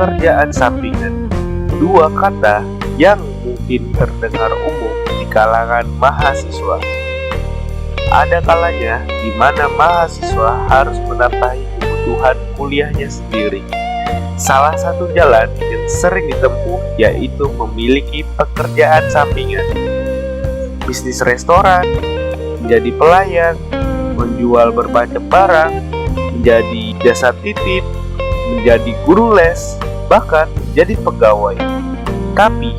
pekerjaan sampingan. Dua kata yang mungkin terdengar umum di kalangan mahasiswa. Ada kalanya di mana mahasiswa harus menafkahi kebutuhan kuliahnya sendiri. Salah satu jalan yang sering ditempuh yaitu memiliki pekerjaan sampingan. Bisnis restoran, menjadi pelayan, menjual bermacam barang, menjadi jasa titip, menjadi guru les, bahkan menjadi pegawai. Tapi,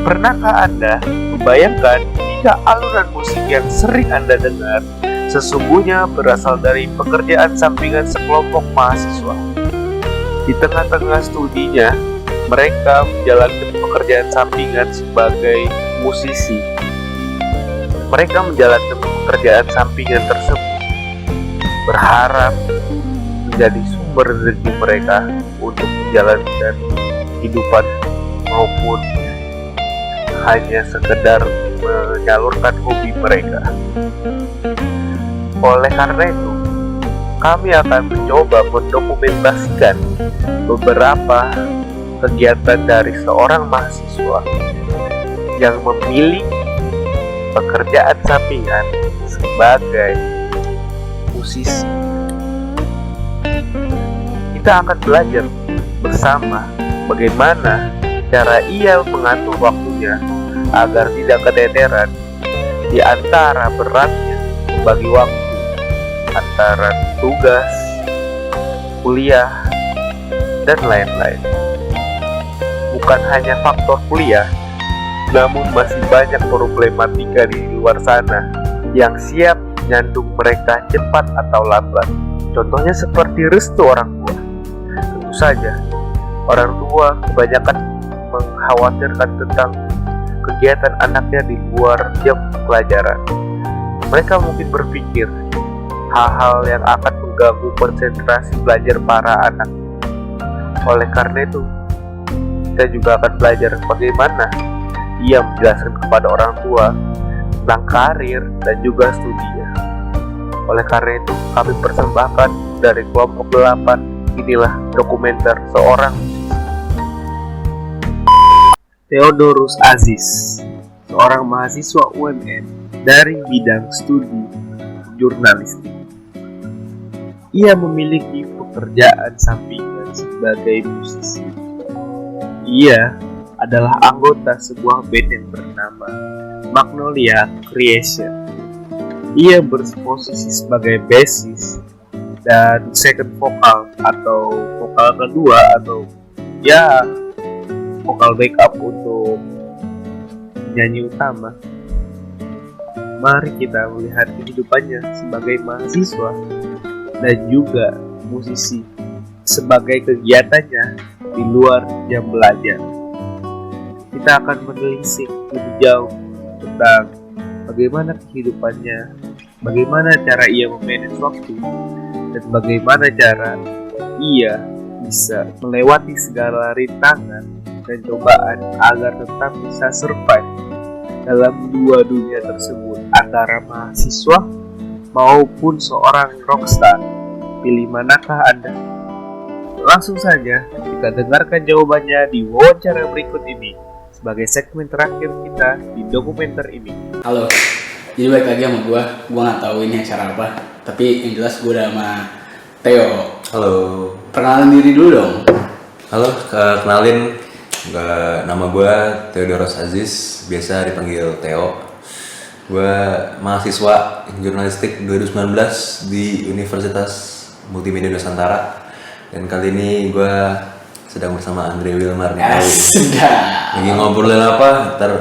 pernahkah Anda membayangkan jika alunan musik yang sering Anda dengar sesungguhnya berasal dari pekerjaan sampingan sekelompok mahasiswa? Di tengah-tengah studinya, mereka menjalankan pekerjaan sampingan sebagai musisi. Mereka menjalankan pekerjaan sampingan tersebut berharap menjadi sumber rezeki mereka untuk menjalankan kehidupan maupun hanya sekedar menyalurkan hobi mereka. Oleh karena itu, kami akan mencoba mendokumentasikan beberapa kegiatan dari seorang mahasiswa yang memiliki pekerjaan sampingan sebagai musisi. Kita akan belajar bersama bagaimana cara ia mengatur waktunya agar tidak keteteran di antara beratnya membagi waktu antara tugas, kuliah, dan lain-lain. Bukan hanya faktor kuliah, namun masih banyak problematika di luar sana yang siap menyandung mereka cepat atau lambat. Contohnya seperti restu orang tua. Tentu saja, orang tua kebanyakan mengkhawatirkan tentang kegiatan anaknya di luar jam pelajaran. Mereka mungkin berpikir hal-hal yang akan mengganggu konsentrasi belajar para anak. Oleh karena itu, kita juga akan belajar bagaimana ia menjelaskan kepada orang tua tentang karir dan juga studinya. Oleh karena itu, kami persembahkan dari kelompok 8, inilah dokumenter seorang Theodorus Aziz, seorang mahasiswa UMN dari bidang studi jurnalistik. Ia memiliki pekerjaan sampingan sebagai musisi. Ia adalah anggota sebuah band yang bernama Magnolia Creation. Ia berposisi sebagai bassist dan second vokal atau vokal kedua atau ya vokal backup untuk penyanyi utama. Mari kita melihat kehidupannya sebagai mahasiswa dan juga musisi sebagai kegiatannya di luar jam belajar. Kita akan menelisik lebih jauh tentang bagaimana kehidupannya, bagaimana cara ia memanage waktu, dan bagaimana cara ia bisa melewati segala rintangan dan cobaan agar tetap bisa survive dalam dua dunia tersebut antara mahasiswa maupun seorang rockstar. Pilih manakah Anda? Langsung saja kita dengarkan jawabannya di wawancara berikut ini sebagai segmen terakhir kita di dokumenter ini. Halo, jadi balik lagi sama gue nggak tahu ini acara apa, tapi yang jelas gue udah sama Theo. Halo. Perkenalan diri dulu dong. Halo, kenalin, nama gue Theodorus Aziz, biasa dipanggil Theo. Gue mahasiswa jurnalistik 2019 di Universitas Multimedia Nusantara, dan kali ini gue sedang bersama Andre Wilmar nih. Lagi ngobrolin apa? Ntar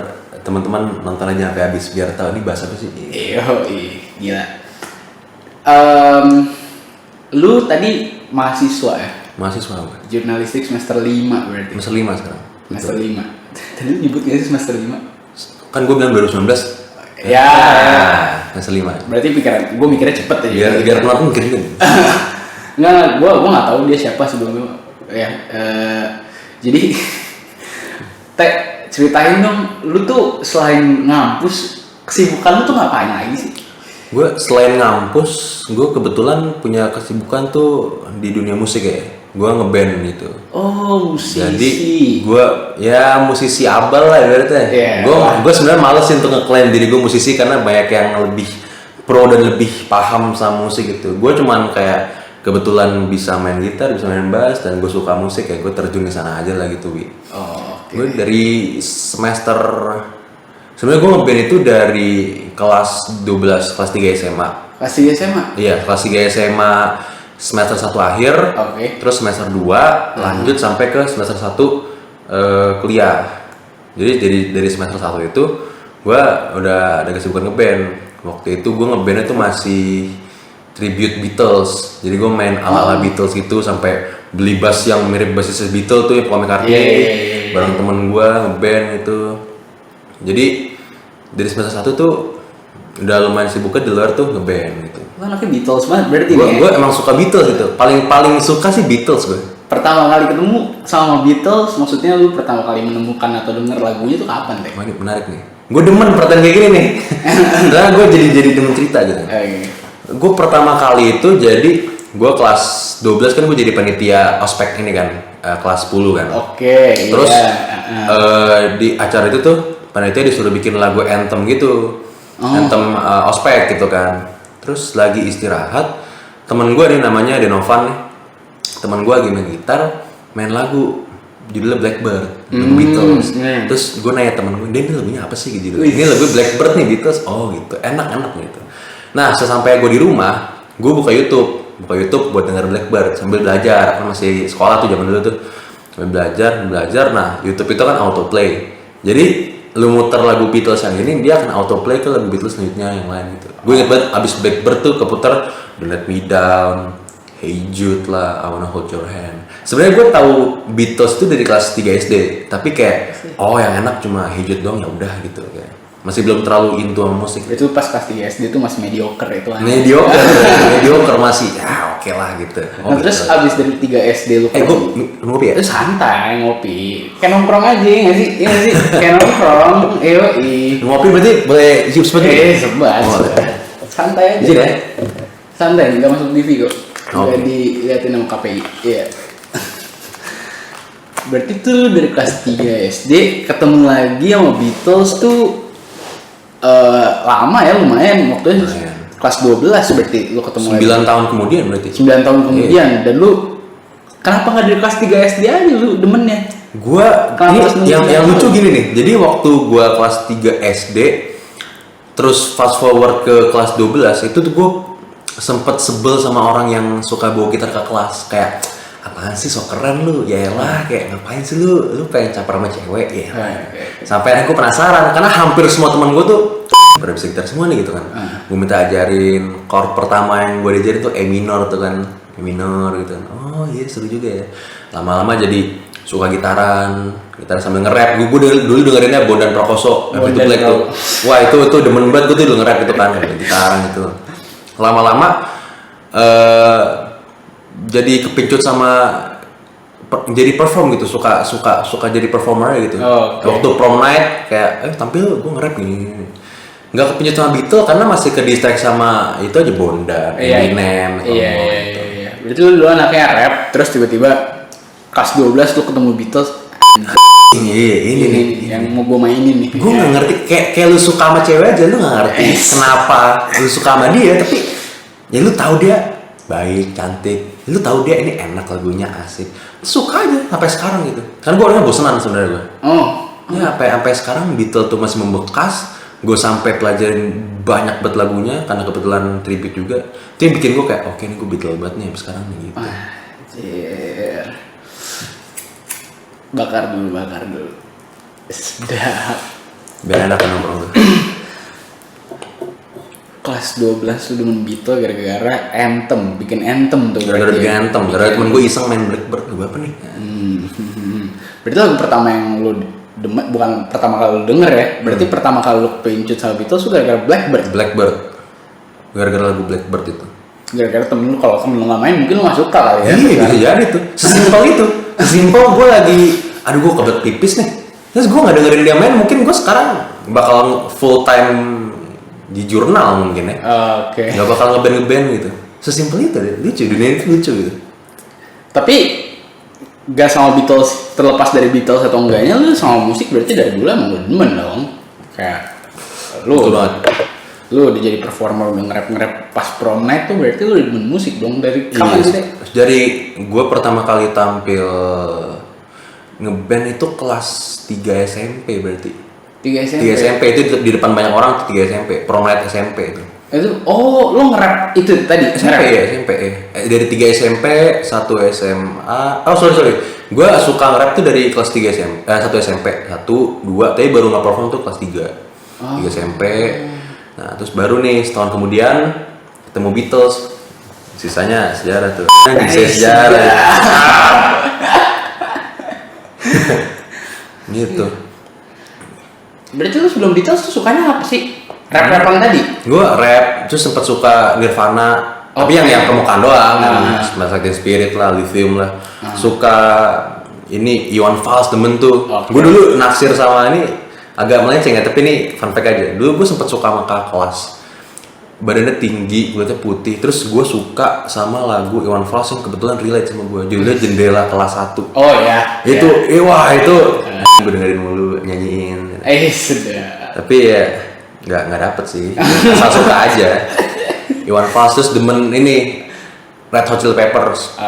teman-teman nonton aja sampai habis biar tahu ini bahas apa sih. Gila. Lu tadi mahasiswa ya? Mahasiswa apa? Jurnalistik semester 5 berarti. Semester 5 sekarang. Semester 5. Tadi lu nyebut gak sih semester 5? Kan gue bilang 2019. Ya. Semester 5. Berarti gue mikirnya cepet aja. Biar penonton mikir kan. Enggak, gue nggak tahu dia siapa sebelumnya. Ya, jadi ceritain dong, lu tuh selain ngampus, kesibukan lu tuh ngapain lagi sih? Gue selain ngampus, gue kebetulan punya kesibukan tuh di dunia musik ya. gue ngeband gitu. Oh, musisi. Jadi gue ya musisi abal lah ibaratnya. Yeah. Gue sebenarnya males sih untuk ngeklaim diri gue musisi karena banyak yang lebih pro dan lebih paham sama musik gitu. Gue cuman kayak kebetulan bisa main gitar, bisa main bass, dan gue suka musik kayak gue terjun ke sana aja lah gitu, Wi. Oh, oke. Gue dari semester sebenarnya gue ngeband itu dari kelas 12, kelas 3 SMA. Kelas 3 SMA? Iya, kelas 3 SMA semester 1 akhir. Oke. Terus semester 2 lanjut sampai ke semester 1 kuliah. Jadi dari semester 1 itu gue udah ada kesibukan ngeband. Waktu itu gue ngeband itu masih tribute Beatles. Jadi gue main ala-ala Beatles gitu sampai beli bass yang mirip bassnya Beatles tuh ya, Paul McCartney. Yeah. Bareng temen gue ngeband itu. Jadi dari semester 1 tuh udah lumayan sibuknya di luar tuh ngeband gitu. Lu anaknya Beatles banget berarti Gue emang suka Beatles gitu. Paling suka sih Beatles gue. Pertama kali ketemu sama Beatles, maksudnya lu pertama kali menemukan atau denger lagunya tuh kapan, Teh? Wah, ini menarik nih. Gue demen pertanyaan kayak gini nih. Karena gue jadi demen cerita gitu. Gue pertama kali itu jadi gue kelas 12 kan gue jadi panitia ospek ini kan, kelas 10 kan. Oke. Terus iya. di acara itu tuh panitia disuruh bikin lagu anthem gitu. Anthem ospek gitu kan. Terus lagi istirahat, temen gue nih namanya Denovan nih. Temen gue lagi main gitar, main lagu judulnya Blackbird, lagu Beatles. Terus gue nanya temen gue, ini lagunya apa sih gitu? Ini lagu Blackbird nih Beatles. Oh gitu, enak gitu. Nah sesampai gue di rumah, gue buka YouTube buat denger Blackbird sambil belajar. Kan masih sekolah tuh zaman dulu tuh, sambil belajar. Nah YouTube itu kan autoplay. Jadi lu muter lagu Beatles yang ini, dia akan autoplay ke lagu Beatles selanjutnya yang lain gitu. Gue inget banget abis Blackbird tuh keputar Don't Let Me Down, Hey Jude lah, I Wanna Hold Your Hand. Sebenarnya gue tahu Beatles tuh dari kelas 3 SD, tapi kayak yang enak cuma Hey Jude doang, ya udah gitu kayak. Masih belum terlalu into sama musik. Itu pas kelas 3 SD tuh masih mediocre itu kan. Mediocre masih. Ya oke lah gitu. Nah, terus abis dari 3 SD lu gue ngopi ya? itu santai ngopi. Kayak nongkrong aja nggak sih? Iya nggak sih? Kayak nongkrong. Ngopi berarti boleh seperti sebat. Santai aja. Izin ya? Santai, nggak masuk TV kok. Nggak Oke. diliatin sama KPI. Iya. Berarti tuh dari kelas 3 SD ketemu lagi sama Beatles tuh lama ya, lumayan waktunya. Kelas 12 berarti lu ketemu 9 tahun kemudian berarti. 9 tahun kemudian. Dan lu kenapa nggak dari kelas 3 SD aja lu demennya? Gua ini yang lucu gini nih. Jadi waktu gua kelas 3 SD terus fast forward ke kelas 12 itu tuh gua sempet sebel sama orang yang suka bawa gitar ke kelas. Kayak apaan sih, sok keren lu, yaelah kayak ngapain sih lu pengen caper sama cewek ya. Sampai aku penasaran karena hampir semua teman gue tuh pada bisa gitar semua nih gitu kan. Gue minta ajarin chord pertama yang gue diajarin tuh E minor tuh kan, E minor gitu kan. Oh iya seru juga ya. Lama-lama jadi suka gitaran sambil nge-rap. Gue dulu dengerinnya Bondan Prakoso, itu Black tuh. Wah itu demen banget gue tuh nge-rap gitu kan, gitaran gitu. Lama-lama jadi kepincut sama jadi perform gitu, suka jadi performer gitu. Waktu prom night kayak tampil gue nge-rap gini. Nggak kepincut sama Beatles karena masih ke distract sama itu aja Bondan, Eminem. Iya. Berarti lu dulu anaknya rap, terus tiba-tiba kelas 12 lu ketemu Beatles. Ini yang mau gue mainin nih. Gue nggak ngerti, kayak lu suka sama cewek aja lu nggak ngerti kenapa lu suka sama dia, tapi ya lu tahu dia baik, cantik, lu tahu dia ini enak lagunya, asik, suka aja sampai sekarang gitu. Kan gue orangnya bosenan sebenarnya gue. Ya sampai sekarang Beatles tuh masih membekas. Gue sampai pelajarin banyak banget lagunya karena kebetulan tribute juga. Itu yang bikin gue kayak oke nih gue Beatles banget nih sampai sekarang nih gitu. Anjir. Bakar dulu. Sedap. Biar enak nongkrong gue. Kelas 12 lu demen Beatles gara-gara anthem, bikin anthem tuh. Gara-gara bikin anthem, gara-gara temen gue iseng main Blackbird, gue apa nih? Berarti lagu pertama yang lu bukan pertama kali lu denger ya, berarti pertama kali lu pincut sama Beatles lu gara-gara Blackbird. Gara-gara lagu Blackbird itu. Gara-gara temen lu, kalau temen lu gak main mungkin lu gak suka kali ya. Iya bisa jadi tuh, sesimpel itu. Sesimpel gue lagi, gue kebelet pipis nih. Terus gue gak dengerin dia main, mungkin gue sekarang bakal full time di jurnal mungkin ya. Oke. Gak bakal ngeband gitu. Sesimpel itu deh, lucu, dunia itu lucu gitu. Tapi gak sama Beatles, terlepas dari Beatles atau enggaknya, lu sama musik berarti dari dulu emang udah demen dong. Kayak lu lu udah jadi performer, udah nge-rap pas prom night tuh berarti lu udah demen musik dong dari kapan sih? Dari gue pertama kali tampil ngeband itu kelas 3 SMP berarti. 3 SMP? 3 SMP itu di depan banyak orang tuh 3 SMP, prom night SMP itu. Itu, oh lu nge-rap itu tadi? SMP ya, SMP dari 3 SMP, 1 SMA, oh sorry gue suka nge-rap tuh dari kelas 3 SMP, 1 SMP, 1, 2, tapi baru nge-perform tuh kelas 3 SMP. Nah terus baru nih setahun kemudian ketemu Beatles, sisanya sejarah tuh. Sejarah. Gitu. Berarti lu sebelum Beatles tuh sukanya apa sih? Rap-rapan tadi? Gue rap, terus sempet suka Nirvana, tapi yang permukaan doang, Masak the Spirit lah, Lithium lah. Suka ini Iwan Fals demen tuh. Gue dulu naksir sama ini agak melenceng ya, tapi ini fun fact aja. Dulu gue sempet suka sama kakak kelas, badannya tinggi, kulitnya putih. Terus gue suka sama lagu Iwan Fals yang kebetulan relate sama gue, judulnya Jendela Kelas 1. Oh ya. Itu, wah itu gue dengerin mulu, nyanyiin. Sudah. Tapi ya nggak dapet sih, asal suka aja. Iwan Fals, terus demen ini Red Hot Chili Peppers.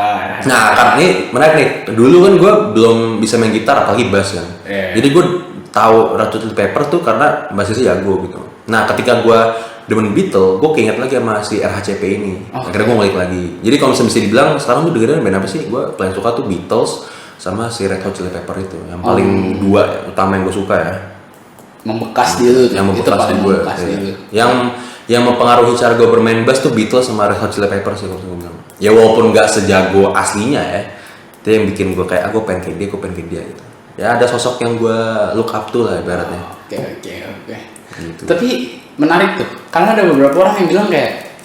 Nah kan ini menarik nih, dulu kan gue belum bisa main gitar apalagi bass kan. Jadi gue tahu Red Hot Chili Peppers tuh karena bassisnya jago gitu. Nah ketika gue demen Beatles, gue keinget lagi sama si RHCP ini. Akhirnya gue ngulik lagi. Jadi kalau misalnya bisa dibilang sekarang tuh dengerin band apa sih? Gue paling suka tuh Beatles sama si Red Hot Chili Peppers itu. Yang paling dua utama yang gue suka ya. Membekas di lu, yang membekas di gue. Yang mempengaruhi cara gue bermain bass tuh Beatles sama Red Hot Chili Peppers sih kalau gue bilang. Ya walaupun nggak sejago aslinya ya, itu yang bikin gue kayak gue pengen kayak dia gitu. Ya ada sosok yang gue look up tuh lah ibaratnya. Oke. Gitu. Tapi menarik tuh, karena ada beberapa orang yang bilang kayak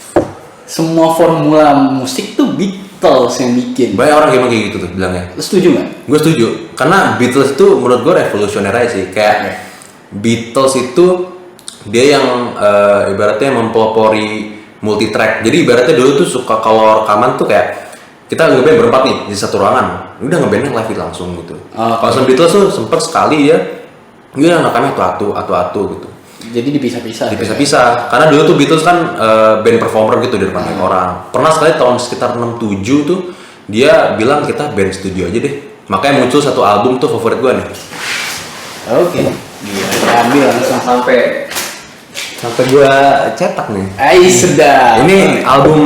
semua formula musik tuh Beatles yang bikin. Banyak orang kayak gitu tuh bilangnya. Lu setuju nggak? Gue setuju, karena Beatles itu menurut gue revolusioner aja sih. Kayak Beatles itu dia yang ibaratnya mempelopori multi track. Jadi ibaratnya dulu tuh suka kalau rekaman tuh kayak kita ngeband berempat nih di satu ruangan, udah ngebandnya live langsung gitu. Kalau sama Beatles tuh sempet sekali ya, dia rekamnya atu-atu gitu. Jadi dipisah-pisah. Karena dulu tuh Beatles kan band performer gitu di depan banyak orang. Pernah sekali tahun sekitar 67 tuh dia bilang kita band studio aja deh. Makanya muncul satu album tuh favorit gue nih. Oke. Diambil langsung sampai gue cetak nih. Sedap. Ini album,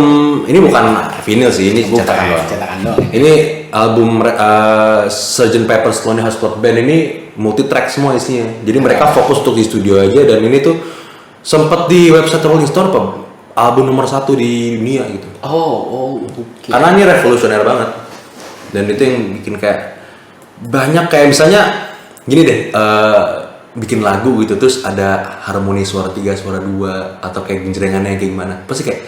ini bukan vinyl sih, ini cetakan doang. Ini album Sgt. Pepper's Lonely Hearts Club Band ini multi track semua isinya. Jadi mereka fokus untuk di studio aja, dan ini tuh sempet di website Rolling Stone album nomor 1 di dunia gitu. Oke. Karena ini revolusioner banget. Dan itu yang bikin kayak banyak kayak misalnya gini deh, bikin lagu gitu terus ada harmoni suara 3, suara 2 atau kayak genjrengannya kayak gimana. Pasti kayak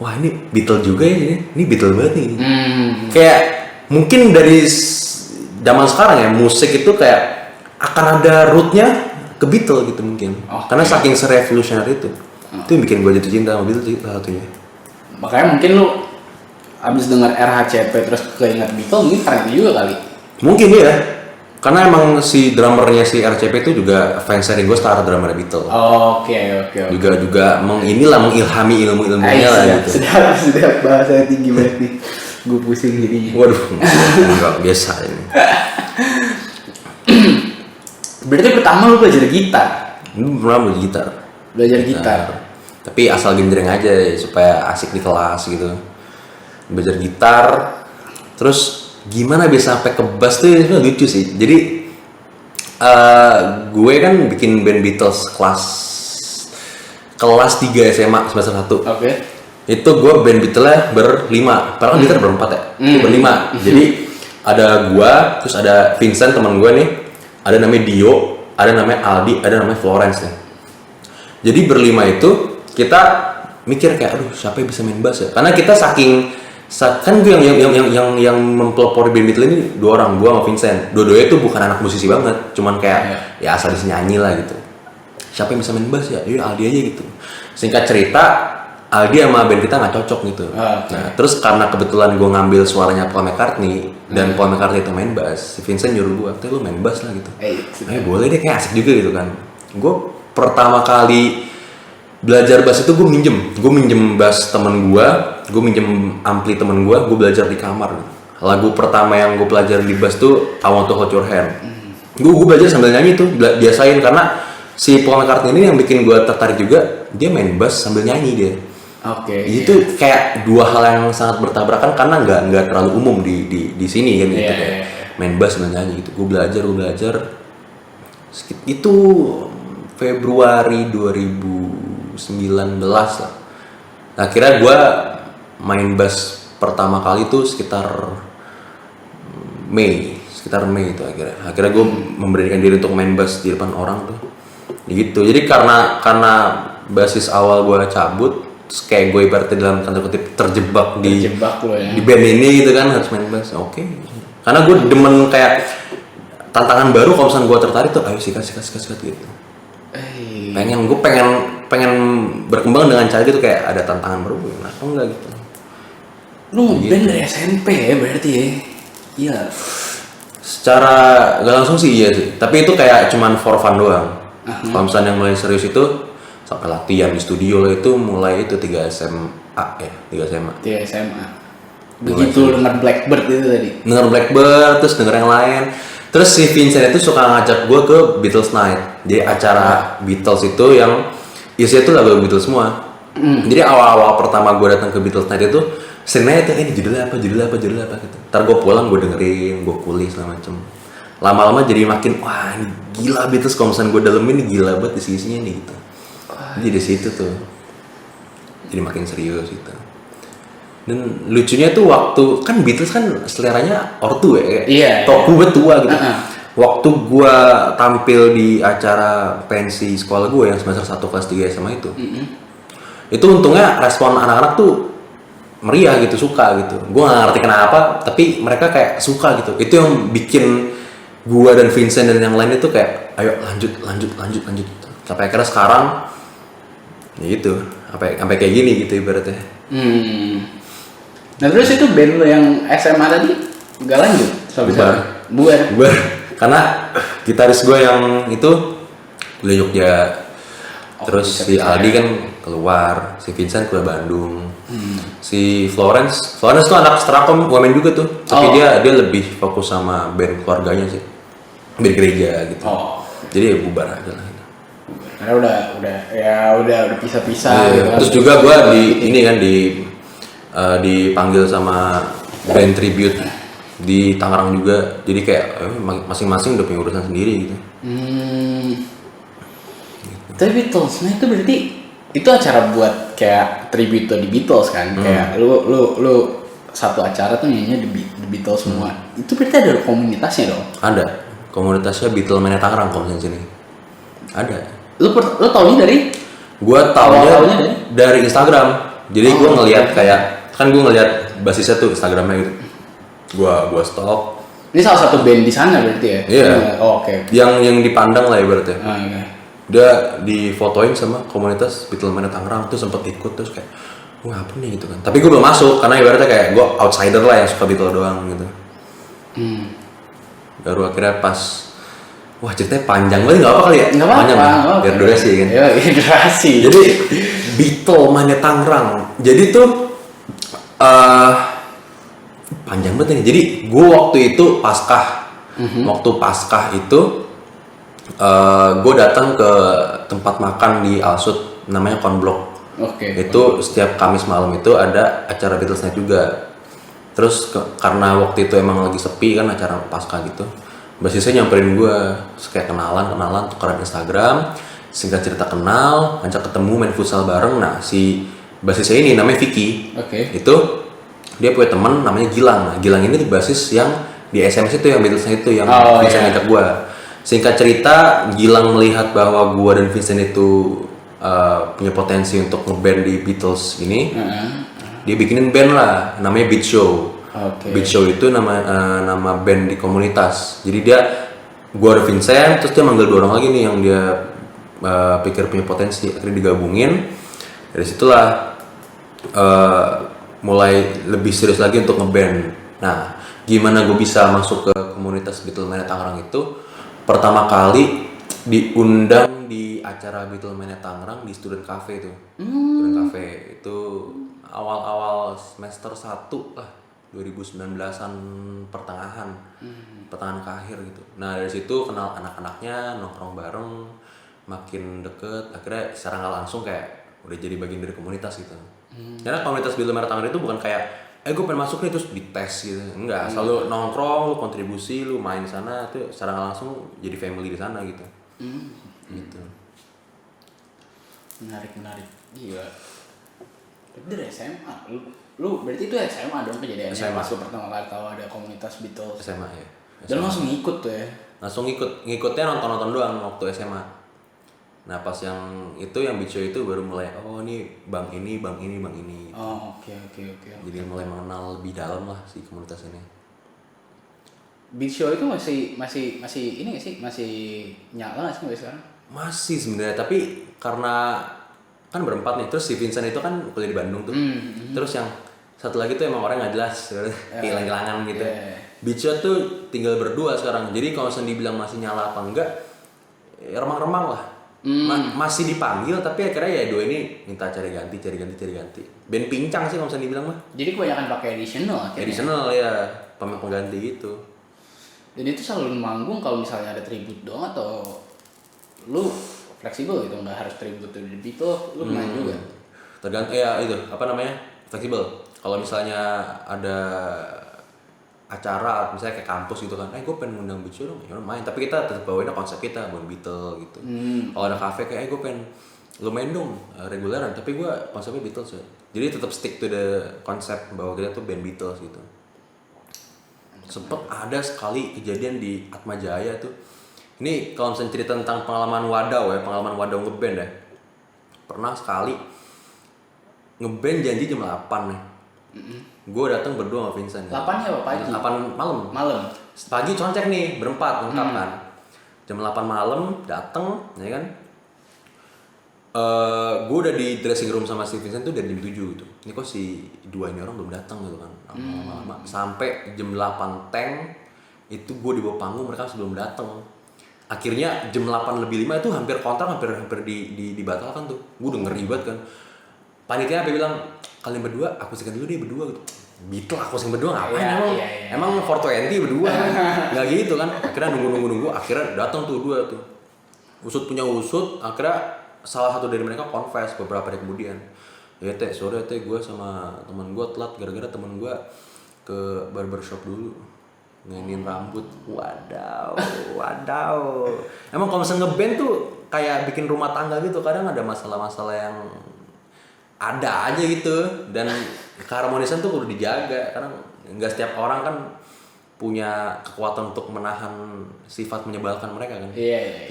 wah ini Beatles juga ya, ini Beatles banget nih. Kayak mungkin dari zaman sekarang ya musik itu kayak akan ada rootnya ke Beatles gitu mungkin. Karena saking serevolusioner itu. Itu yang bikin gue jatuh cinta sama Beatles salah satunya. Makanya mungkin lu abis dengar RHCP terus keinget Beatles mungkin karena itu juga kali. Mungkin ya. Karena emang si drummernya si RCP itu juga fans dari gue setara drummer Beatles. Oke. Juga mengilhami ilmu-ilmunya lah gitu. Sedap bahasa tinggi banget nih. Gue pusing jadinya. Waduh, enggak biasa ini. Berarti pertama lu belajar gitar. Lu pernah Belajar gitar. Tapi asal genjreng aja ya, supaya asik di kelas gitu. Belajar gitar, terus gimana bisa sampai ke bass tuh lucu sih. Jadi gue kan bikin band Beatles kelas 3 SMA semester 1. Oke. Itu gue band Beatles berlima. Padahal gitar berempat ya. Itu berlima. Jadi ada gue, terus ada Vincent teman gue nih, ada namanya Dio, ada namanya Aldi, ada namanya Florence nih. Jadi berlima itu kita mikir kayak aduh siapa yang bisa main bass ya? Karena kita kan gue yang mempelopori band Beatles ini 2 orang, gue sama Vincent. Dua-duanya tuh bukan anak musisi banget, cuman kayak ya asal bisa nyanyi lah gitu. Siapa yang bisa main bass ya? Aldi aja gitu. Singkat cerita Aldi sama band kita nggak cocok gitu. Okay. Nah terus karena kebetulan gue ngambil suaranya Paul McCartney dan Paul McCartney itu main bass, si Vincent nyuruh gue, lu main bass lah gitu. Boleh deh, kayak asik juga gitu kan. Gue pertama kali belajar bass itu gue minjem bass temen gue minjem ampli temen gue belajar di kamar. Lagu pertama yang gue pelajari di bass tuh I Want to Hold Your Hand. Gue belajar sambil nyanyi tuh, biasain karena si Paul McCartney ini yang bikin gue tertarik juga, dia main bass sambil nyanyi dia. Itu kayak dua hal yang sangat bertabrakan karena nggak terlalu umum di sini kan gitu kayak main bass sambil nyanyi gitu. Gue belajar itu Februari 2019 lah. Nah, akhirnya gue main bass pertama kali tuh sekitar Mei itu akhirnya gue memberanikan diri untuk main bass di depan orang tuh gitu. Jadi karena basis awal gue cabut, terus kayak gue ibaratnya dalam tanda kutip terjebak di band ini gitu kan, harus main bass. Oke. Karena gue demen kayak tantangan baru, kalau misalnya gue tertarik tuh ayo sikat gitu. Gue pengen berkembang dengan cara gitu, kayak ada tantangan baru, kenapa enggak gitu. Lu ngeband dari SMP ya berarti ya? Iya. Secara gak langsung sih iya sih, tapi itu kayak cuman for fun doang. Kalau misalnya yang mulai serius itu sampai latihan di studio itu mulai itu 3 SMA. Begitu denger Blackbird itu tadi. Denger Blackbird, terus denger yang lain. Terus si Vincent itu suka ngajak gue ke Beatles Night. Jadi acara Beatles itu yang isinya itu lagu Beatles semua. Jadi awal-awal pertama gue datang ke Beatles Night itu sebenarnya itu ini judulnya apa gitu. Ntar gue pulang gue dengerin, gue kulik segala macem. Lama-lama jadi makin wah ini gila Beatles, kalau misalnya gue dalemin ini gila banget isinya nih gitu. Jadi di situ tuh jadi makin serius gitu. Dan lucunya tuh waktu kan Beatles kan seleranya ortu ya, gue tua gitu. Waktu gue tampil di acara pensi sekolah gue yang semester 1 kelas 3 SMA itu untungnya respon anak-anak tuh meriah gitu, suka gitu. Gue gak ngerti kenapa, tapi mereka kayak suka gitu. Itu yang bikin gue dan Vincent dan yang lain itu kayak ayo lanjut gitu. Sampai akhirnya sekarang ya gitu, sampai kayak gini gitu ibaratnya. Nah terus itu band lo yang SMA tadi gak lanjut? Bubar. Karena gitaris gue yang itu kuliah Jogja. Terus si Aldi kan keluar, si Vincent keluar Bandung. Si Florence tuh anak Strakom UMN juga tuh, tapi dia lebih fokus sama band keluarganya sih, band gereja gitu. Jadi ya bubar aja lah. Karena udah pisah-pisah. Gitu kan. Terus juga gue dipanggil sama band tribute di Tangerang juga, jadi kayak masing-masing udah punya urusan sendiri gitu. Tapi Beatles, nah itu berarti itu acara buat kayak tribute di Beatles kan? Kayak lu satu acara tuh nyanyinya The Beatles semua. Itu berarti ada komunitasnya dong? Ada, komunitasnya Beatlemania Tangerang kalau di sini. Ada. Lu taunya dari? Gua taunya dari Instagram. Jadi gua ngelihat kayak kan gue ngelihat basisnya tuh Instagramnya gitu. Gua stalk. Ini salah satu band di sana berarti ya? Iya. Oke. Yang dipandang lah ibaratnya. Okay. Dia difotoin sama komunitas Beatlemania Tangerang tuh sempet ikut, terus kayak wah apa nih gitu kan. Tapi gue belum masuk karena ibaratnya kayak gue outsider lah yang suka Beatles doang gitu. Baru akhirnya pas wah ceritanya panjang banget, nggak apa kali ya? Nggak apa-apa. Biar durasi kan. Iya, durasi. Jadi Beatlemania Tangerang. Jadi tuh panjang banget nih. Jadi gue waktu itu Paskah. Waktu Paskah itu gue datang ke tempat makan di Alsut namanya Konblok. Itu setiap Kamis malam itu ada acara Beatles Night juga. Terus karena waktu itu emang lagi sepi kan acara Paskah gitu, basisnya nyamperin gue, kayak kenalan, tukeran Instagram, singkat cerita kenal, ngajak ketemu main futsal bareng. Nah si basisnya ini namanya Vicky. Itu dia punya teman namanya Gilang. Nah, Gilang ini basis yang di SMS itu yang Beatles Night itu yang bisa ngajak gue. Singkat cerita, Gilang melihat bahwa gua dan Vincent itu punya potensi untuk ngeband di Beatles ini. Dia bikinin band lah, namanya Beat Show. Beat Show itu nama band di komunitas. Jadi gua dan Vincent, terus dia manggil 2 orang lagi nih yang dia pikir punya potensi, akhirnya digabungin. Dari situlah mulai lebih serius lagi untuk ngeband. Nah, gimana gue bisa masuk ke komunitas Beatlemania Tangerang itu? Pertama kali diundang di acara Beatlemania Tangerang di Student Cafe itu. Student Cafe itu awal-awal semester 1 lah, 2019-an pertengahan. Pertengahan ke akhir gitu. Nah, dari situ kenal anak-anaknya, nongkrong bareng, makin deket, akhirnya secara nggak langsung kayak udah jadi bagian dari komunitas gitu. Karena komunitas Beatlemania Tangerang itu bukan kayak gue pengen masuk nih terus dites gitu. Enggak, selalu nongkrong, lu kontribusi, lu main di sana, tuh secara nggak langsung jadi family di sana gitu. Gitu. Menarik. Gila. Tapi dari SMA, lu berarti itu SMA dong kejadiannya. SMA. Pas lu pertama kali tahu ada komunitas Beatles. SMA ya. Dan langsung ngikut tuh ya. Langsung ngikutnya nonton doang waktu SMA. Nah pas yang Beat Show itu baru mulai ini bang ini. Oh oke. Jadi mulai mengenal lebih dalam lah si komunitas ini. Beat Show itu masih ini nggak sih, masih nyala nggak sih sampai sekarang? Masih sebenarnya, tapi karena kan berempat nih, terus si Vincent itu kan kuliah di Bandung tuh. Terus yang satu lagi tuh emang orang nggak jelas, hilang-hilangan gitu. Beat Show tuh tinggal berdua sekarang. Jadi kalau misalnya dibilang masih nyala apa enggak, ya remang-remang lah. Masih dipanggil tapi akhirnya ya dua ini minta cari ganti. Band pincang sih kalau misalnya dibilang mah. Jadi kebanyakan pakai additional akhirnya. Additional ya, pengganti gitu. Dan itu selalu manggung kalau misalnya ada tribute doang atau lu fleksibel gitu, nggak harus tribute to the Beatles, lu main juga? Tergantung itu fleksibel. Kalau misalnya ada acara misalnya kayak kampus gitu kan, gue pengen ngundang Beat Show dong, ya main. Tapi kita tetap bawain konsep kita, bukan Beatles gitu. Kalau ada kafe kayak, gue pengen lu main dong reguleran, tapi gue konsepnya Beatles ya. Jadi tetap stick to the konsep bahwa kita tuh band Beatles gitu. Sempet ada sekali kejadian di Atma Jaya tuh. Ini kalau misalnya cerita tentang pengalaman wadaw ngeband ya. Pernah sekali ngeband janji jam 8 nih. Gue datang berdua sama Vincent. 8 ya pagi? 8 malam. Pagi concek nih, berempat lengkap kan. Jam 8 malam datang, ya kan. Gue udah di dressing room sama si Vincent tuh dari jam 7 gitu. Ini kok si dua ini orang belum datang gitu kan. Lama-lama sampai jam 8 tank itu gue di bawah panggung, mereka sebelum datang. Akhirnya jam 8 lebih 5 itu hampir dibatalkan tuh. Gue udah ngeri banget kan. Panitia sampai bilang, kalian berdua akustikan dulu deh berdua gitu. Beatles akustik berdua ngapain emang 420 berdua nggak gitu kan. Akhirnya nunggu akhirnya datang tuh dua tuh. Usut akhirnya salah satu dari mereka confess beberapa hari kemudian, ya sorry gue sama teman gue telat gara-gara teman gue ke barbershop dulu ngainin rambut. Wadaw. Emang kalau misalnya ngeband tuh kayak bikin rumah tangga gitu, kadang ada masalah-masalah yang ada aja gitu, dan keharmonisan tuh perlu dijaga karena nggak setiap orang kan punya kekuatan untuk menahan sifat menyebalkan mereka kan. Iya.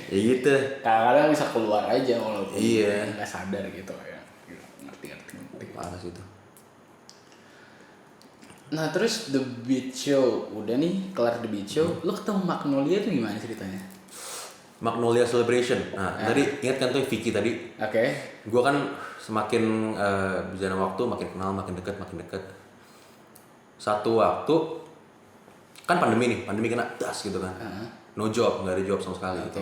Ya gitu. Kadang-kadang bisa keluar aja walaupun nggak sadar gitu ya. Ngerti. Parah sih itu. Nah terus The Beat Show udah nih, kelar The Beat Show, lu ketemu Magnolia tuh gimana ceritanya? Magnolia Celebration. Nah, tadi ingat kan tuh Vicky tadi? Oke. Gue kan semakin berjalan waktu makin kenal, makin dekat. Satu waktu kan pandemi kena das gitu kan. No job, nggak ada job sama sekali gitu.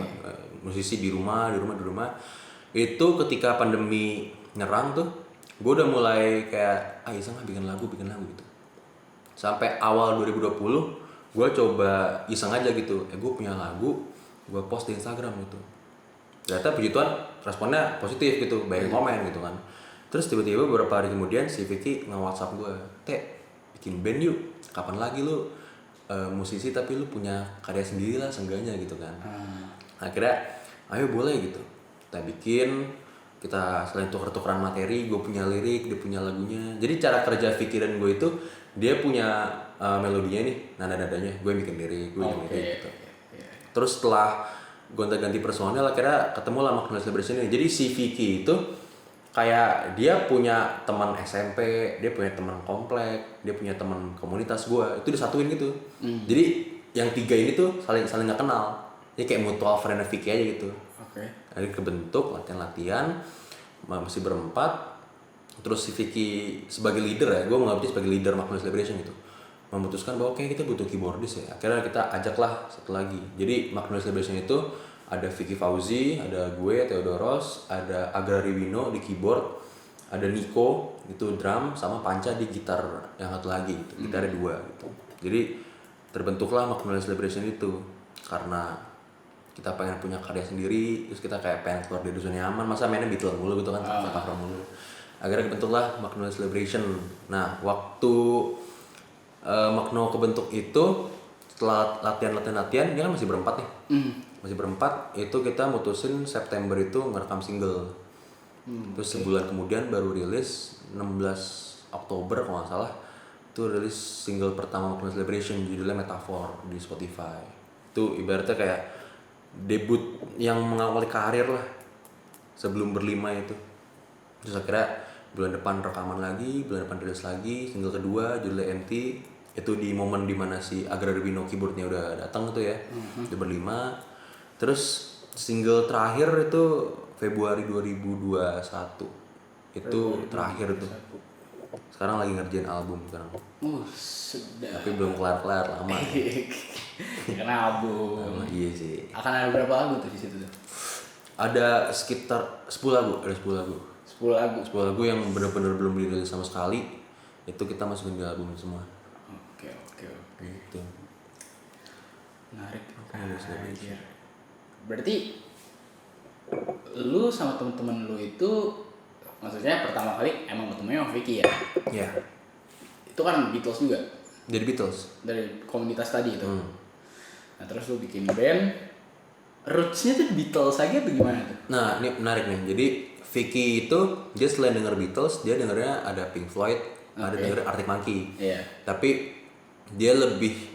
Musisi di rumah. Itu ketika pandemi nyerang tuh, gue udah mulai kayak iseng bikin lagu gitu. Sampai awal 2020, gue coba iseng aja gitu. Gue punya lagu, gue post di Instagram gitu. Ternyata puji Tuhan responnya positif gitu, banyak komen gitu kan. Terus tiba-tiba beberapa hari kemudian si Vicky nge-WhatsApp gue, bikin band yuk, kapan lagi lu musisi tapi lu punya karya sendiri lah seenggaknya gitu kan. Akhirnya ayo boleh gitu, kita selain tuker-tukeran materi, gue punya lirik, dia punya lagunya. Jadi cara kerja Vicky dan gue itu, dia punya melodinya nih, nada-nadanya, gue bikin lirik, gue bikin lirik gitu. Terus setelah gonta-ganti personel akhirnya ketemu lah Magnolia Celebration ini. Jadi si Vicky itu kayak dia punya teman SMP, dia punya teman komplek, dia punya teman komunitas gue, itu disatuin gitu. Jadi yang tiga ini tuh saling nggak kenal, jadi kayak mutual friend Vicky aja gitu. Jadi kebentuk latihan masih berempat, Terus si Vicky sebagai leader ya, gue menganggap dia sebagai leader Magnolia Celebration gitu, memutuskan bahwa kayak kita butuh keyboardist ya. Akhirnya kita ajaklah satu lagi. Jadi Magnolia Celebration itu ada Vicky Fauzi, ada gue Theodoros, ada Agra Riwino di keyboard, ada Nico itu drum, sama Panca di gitar yang satu lagi gitu. Gitarnya 2 gitu. Jadi terbentuklah Magnolia Celebration itu karena kita pengen punya karya sendiri, terus kita kayak pengen keluar dari zona nyaman, masa mainnya Beatles mulu gitu kan, Papa mulu. Akhirnya kebentuklah Magnolia Celebration. Nah, waktu Magno kebentuk itu setelah latihan, dia kan masih berempat nih. Masih berempat, itu kita mutusin September itu ngerekam single. Terus sebulan kemudian baru rilis 16 Oktober kalau nggak salah, itu rilis single pertama Magnolia Celebration, judulnya Metaphor di Spotify. Itu ibaratnya kayak debut yang mengawali karir lah sebelum berlima itu. Terus akhirnya bulan depan rekaman lagi, bulan depan rilis lagi single kedua judulnya Empty. Itu di momen dimana si Agra Riwino keyboardnya udah datang tuh ya, udah berlima. Terus single terakhir itu Februari 2021 itu terakhir tuh. Sekarang lagi ngerjain album sekarang. Sudah. Tapi belum kelar lama. Karena album. Iya sih. Akan ada berapa lagu tuh di situ tuh? Ada sekitar 10 lagu, ada 10 lagu. 10 lagu. 10 lagu yang benar-benar belum dirilis sama sekali. Itu kita masukin di album semua. Oke. Gitu. Menarik. Celebration. Berarti lu sama temen-temen lu itu, maksudnya pertama kali emang ketemunya sama Vicky ya? Iya. Itu kan Beatles juga? Jadi Beatles. Dari komunitas tadi itu. Nah terus lu bikin band, roots-nya tuh Beatles aja atau gimana tuh? Nah, ini menarik nih. Jadi Vicky itu dia selain denger Beatles, dia dengernya ada Pink Floyd, ada denger Arctic Monkey. Iya. Tapi dia lebih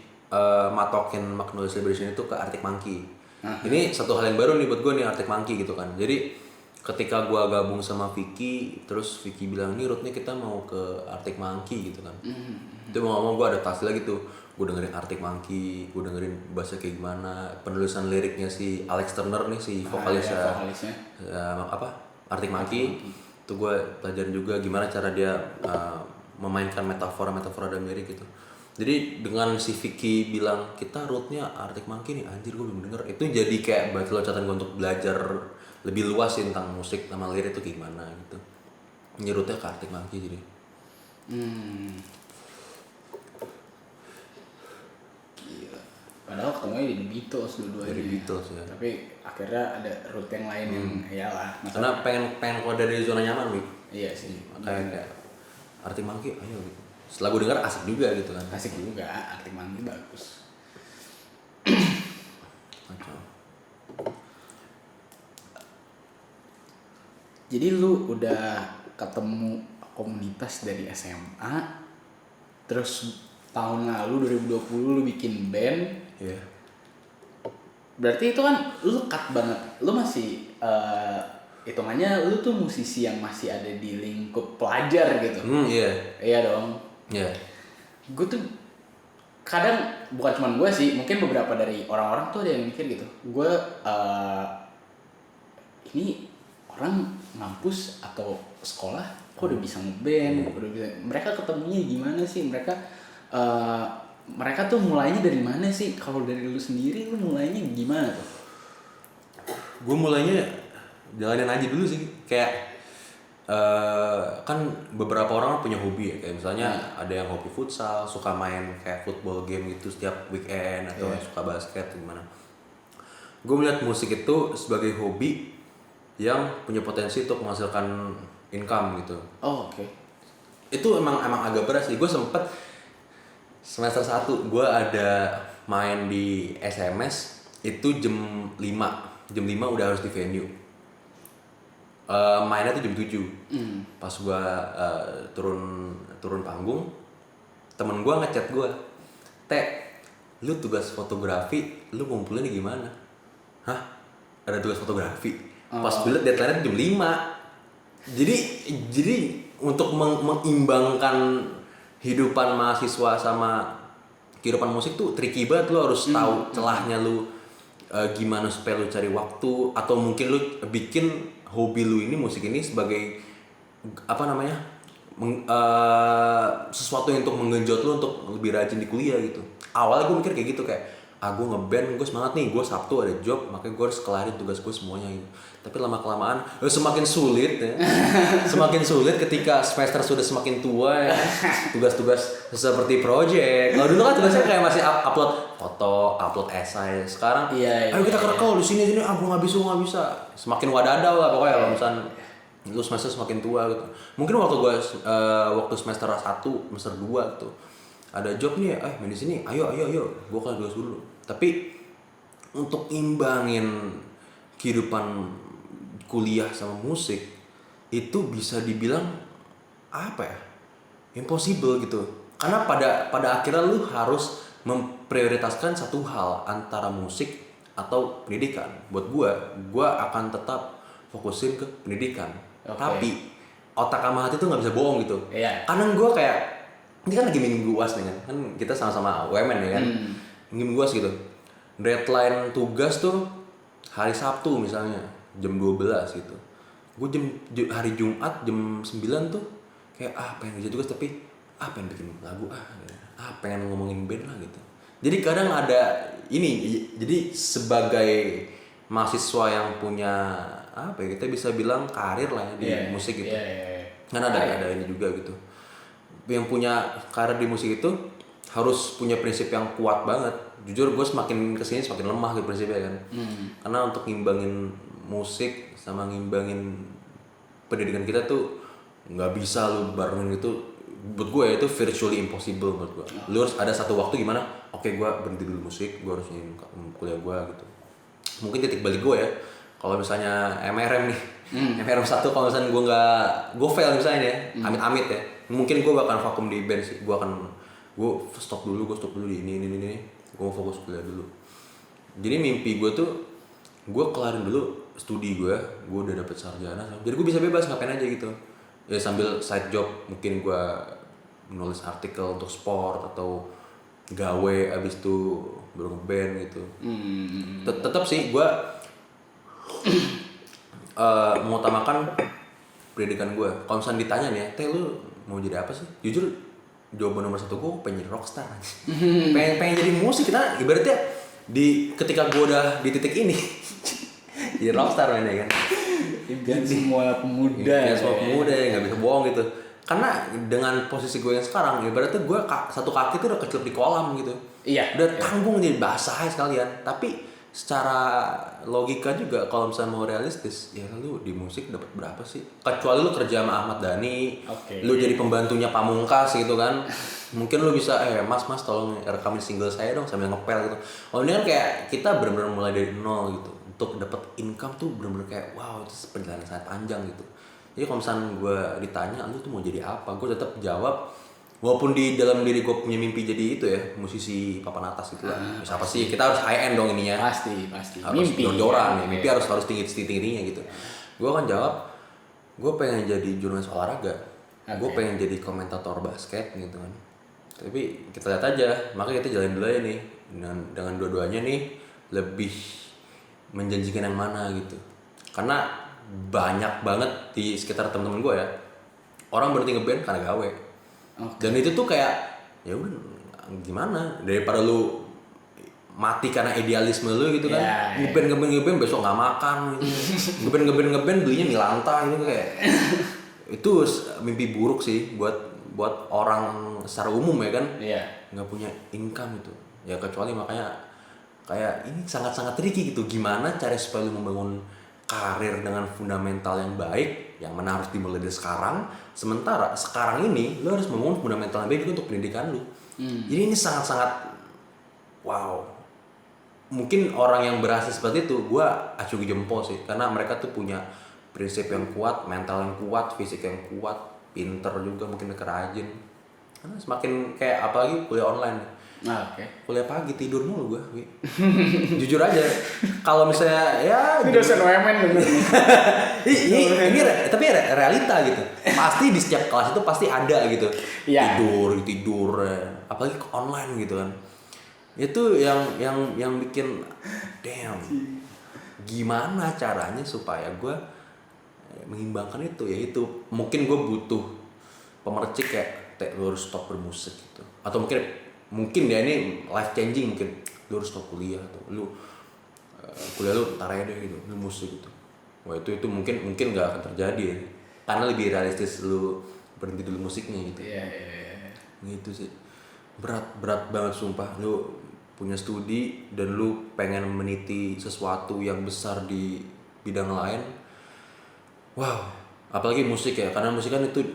matokin Magnolia Celebration itu ke Arctic Monkey. Ini satu hal yang baru nih buat gue nih, Arctic Monkey gitu kan. Jadi ketika gue gabung sama Vicky, terus Vicky bilang nih rootnya kita mau ke Arctic Monkey gitu kan. Itu mau ngomong gue adaptasi lagi tuh. Gue dengerin Arctic Monkey, gue dengerin bahasa kayak gimana, penulisan liriknya si Alex Turner nih, si vokalisnya. Arctic Monkey. Itu gue pelajarin juga gimana cara dia memainkan metafora dalam lirik gitu. Jadi dengan si Vicky bilang kita rootnya Arctic Monkey nih, anjir gue belum denger. Itu jadi kayak batu loncatan gue untuk belajar lebih luas sih tentang musik sama lirik itu gimana gitu. Nyerutnya ke Arctic Monkey jadi. Gila. Padahal ketemunya di Beatles dua-duanya. Dari Beatles ya. Tapi akhirnya ada root yang lain yang iyalah. Karena pengen keluar dari zona nyaman gitu. Iya sih. Kayak Arctic Monkey ayo gitu. Setelah gue denger asik juga gitu kan. Asik juga, Arctic Monkey bagus. Macam. Jadi lu udah ketemu komunitas dari SMA, terus tahun lalu 2020 lu bikin band. Iya. Berarti itu kan lu cut banget. Lu masih hitungannya lu tuh musisi yang masih ada di lingkup pelajar gitu. Iya. Iya dong. Iya. Gue tuh kadang, bukan cuma gue sih, mungkin beberapa dari orang-orang tuh ada yang mikir gitu. Gue ini orang ngampus atau sekolah kok udah bisa ngeband, udah bisa. Mereka ketemunya gimana sih? Mereka tuh mulainya dari mana sih? Kalau dari lu sendiri, lu mulainya gimana tuh? Gue mulainya jalanin aja dulu sih, kayak kan beberapa orang punya hobi ya, kayak misalnya ada yang hobi futsal, suka main kayak football game gitu setiap weekend, atau yang suka basket gimana. Gue melihat musik itu sebagai hobi yang punya potensi untuk menghasilkan income gitu. Oh, oke. Itu emang agak berat sih. Gue sempet semester 1 gue ada main di SMS itu jam 5 udah harus di venue. Mainnya tuh jam 7. Pas gue turun panggung, temen gue ngechat gue, lu tugas fotografi, lu ngumpulinnya gimana? Hah? Ada tugas fotografi? Pas gue liat deadline-nya jam 5. Jadi untuk mengimbangkan kehidupan mahasiswa sama kehidupan musik tuh tricky banget. Lu harus tahu celahnya lu gimana supaya lu cari waktu, atau mungkin lu bikin hobi lu ini, musik ini, sebagai sesuatu yang untuk menggenjot lu untuk lebih rajin di kuliah gitu. Awalnya gue mikir kayak gitu, kayak gue ngeband, gue semangat nih, gue Sabtu ada job, makanya gue harus kelarin tugas gue semuanya gitu. Tapi lama kelamaan semakin sulit ya. Semakin sulit ketika semester sudah semakin tua ya. Tugas-tugas seperti project. Kalau dulu kan tugasnya kayak masih upload foto, upload esai. Sekarang ayo kita kerekal di sini, gue nggak bisa. Semakin wadadau lah pokoknya kalau misalnya lu semester semakin tua gitu. Mungkin waktu semester 1, semester 2 gitu. Ada job nih, main di sini. Ayo. Gua kan tugas dulu. Tapi untuk imbangin kehidupan kuliah sama musik itu bisa dibilang apa ya? Impossible gitu. Karena pada akhirnya lu harus memprioritaskan satu hal antara musik atau pendidikan. Buat gua akan tetap fokusin ke pendidikan. Tapi otak sama hati tuh nggak bisa bohong gitu. Kadang gue kayak ini kan lagi minggu UAS nih kan kita sama-sama UMN ya kan. Minggu UAS gitu. Deadline tugas tuh hari Sabtu misalnya jam 12 gitu. Gue hari Jumat jam 9 tuh kayak pengen kerja tugas tapi pengen bikin lagu pengen ngomongin band lah gitu. Jadi kadang ada ini, jadi sebagai mahasiswa yang punya kita bisa bilang karir lah ya di musik gitu. Kan ada ini juga gitu. Yang punya karir di musik itu harus punya prinsip yang kuat banget. Jujur gue semakin kesini semakin lemah gitu prinsipnya kan. Karena untuk ngimbangin musik sama ngimbangin pendidikan kita tuh nggak bisa lu barengin itu. Buat gue itu virtually impossible buat gue. Lu harus ada satu waktu gimana? Oke, gue berhenti dulu musik, gue harus nyiapin kuliah gue gitu. Mungkin titik balik gue ya. Kalau misalnya MRM nih, MRM 1 kalau misalnya gue fail misalnya ya, amit-amit ya, mungkin gue bakal vakum di band sih. Gue stop dulu di ini, gue fokus kuliah dulu. Jadi mimpi gue tuh, gue kelarin dulu studi gue udah dapet sarjana, jadi gue bisa bebas ngapain aja gitu. Ya sambil side job, mungkin gue nulis artikel untuk sport atau gawe abis itu baru ngeband gitu. Tetap sih gue mengutamakan pendidikan gue. Kalau misalnya ditanya nih ya, lu mau jadi apa sih? Jujur jawaban nomor 1 gue pengen jadi rockstar aja. pengen jadi musik. Kita ibaratnya ketika gue udah di titik ini jadi rockstar mainnya kan. Impian semua pemuda. Semua pemuda ya nggak bisa bohong gitu. Karena dengan posisi gue yang sekarang, ibaratnya gue satu kaki tuh udah kecil di kolam gitu. Udah tanggung jadi basah sekalian. Tapi secara logika juga kalau misalnya mau realistis, ya lu di musik dapat berapa sih? Kecuali lu kerja sama Ahmad Dhani, lu jadi pembantunya Pamungkas gitu kan. Mungkin lu bisa mas tolong rekamin single saya dong sambil ngepel gitu. Oh ini kan kayak kita benar-benar mulai dari nol gitu. Untuk dapat income tuh benar-benar kayak wow, itu perjalanan sangat panjang gitu. Jadi kalau misalnya gue ditanya lu tuh mau jadi apa, gue tetap jawab walaupun di dalam diri gue punya mimpi jadi itu ya, musisi papan atas gitu lah. Siapa sih, kita harus high end dong ininya. Pasti. Harus jor-joran ya, mimpi harus tinggi-tingginya gitu. Gue akan jawab, gue pengen jadi jurnalis olahraga. Gue pengen jadi komentator basket gitu kan. Tapi kita lihat aja, makanya kita jalanin dulu aja nih. Dengan dua-duanya nih, lebih menjanjikan yang mana gitu. Karena banyak banget di sekitar teman-teman gue ya, orang berhenti ngeband karena gawe. Dan itu tuh kayak ya udah gimana, daripada lu mati karena idealisme lu gitu kan. Ngeband besok nggak makan gitu. ngeband belinya mie lantai gitu kayak. Itu mimpi buruk sih buat orang secara umum ya kan. Nggak punya income itu. Ya kecuali makanya kayak ini sangat-sangat tricky gitu. Gimana cara supaya lu membangun karir dengan fundamental yang baik, yang mana harus dimulai dari sekarang. Sementara sekarang ini lo harus membangun fundamental yang baik juga untuk pendidikan lo. Jadi ini sangat-sangat wow. Mungkin orang yang berhasil seperti itu, gue acungi jempol sih, karena mereka tuh punya prinsip yang kuat, mental yang kuat, fisik yang kuat, pinter juga, mungkin rajin. Karena semakin kayak apalagi kuliah online. Kuliah pagi tidur mulu gue. Jujur aja, kalau misalnya ya ini dosen UMN bener. ini tapi realita gitu. Pasti di setiap kelas itu pasti ada gitu. Tidur, apalagi online gitu kan. Itu yang bikin damn. Gimana caranya supaya gue mengimbangkan itu? Yaitu mungkin gue butuh pemercik kayak lu harus stop bermusik gitu, atau mungkin ya ini life changing, mungkin lu harus stop kuliah atau lu kuliah lu ntar aja deh gitu, lu musik gitu. Wah itu mungkin nggak akan terjadi ya, karena lebih realistis lu berhenti dulu musiknya gitu. Iya. Gitu sih, berat banget sumpah. Lu punya studi dan lu pengen meniti sesuatu yang besar di bidang lain, wow, apalagi musik ya, karena musik kan itu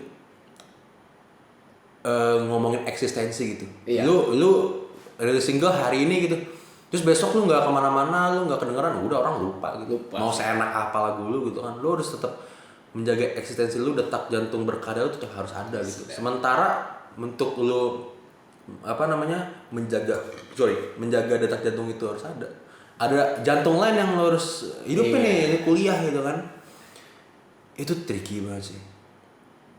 ngomongin eksistensi gitu. Iya. Lu rilis single hari ini gitu, terus besok lu nggak kemana-mana, lu nggak kedengeran, udah orang lupa gitu. Mau seenak apa lagu lu gitu kan, lu harus tetap menjaga eksistensi lu, detak jantung berkarya lu tetap harus ada gitu. Sementara untuk lu menjaga detak jantung itu harus ada jantung lain yang lu harus hidupin nih, kuliah gitu kan. Itu tricky banget sih.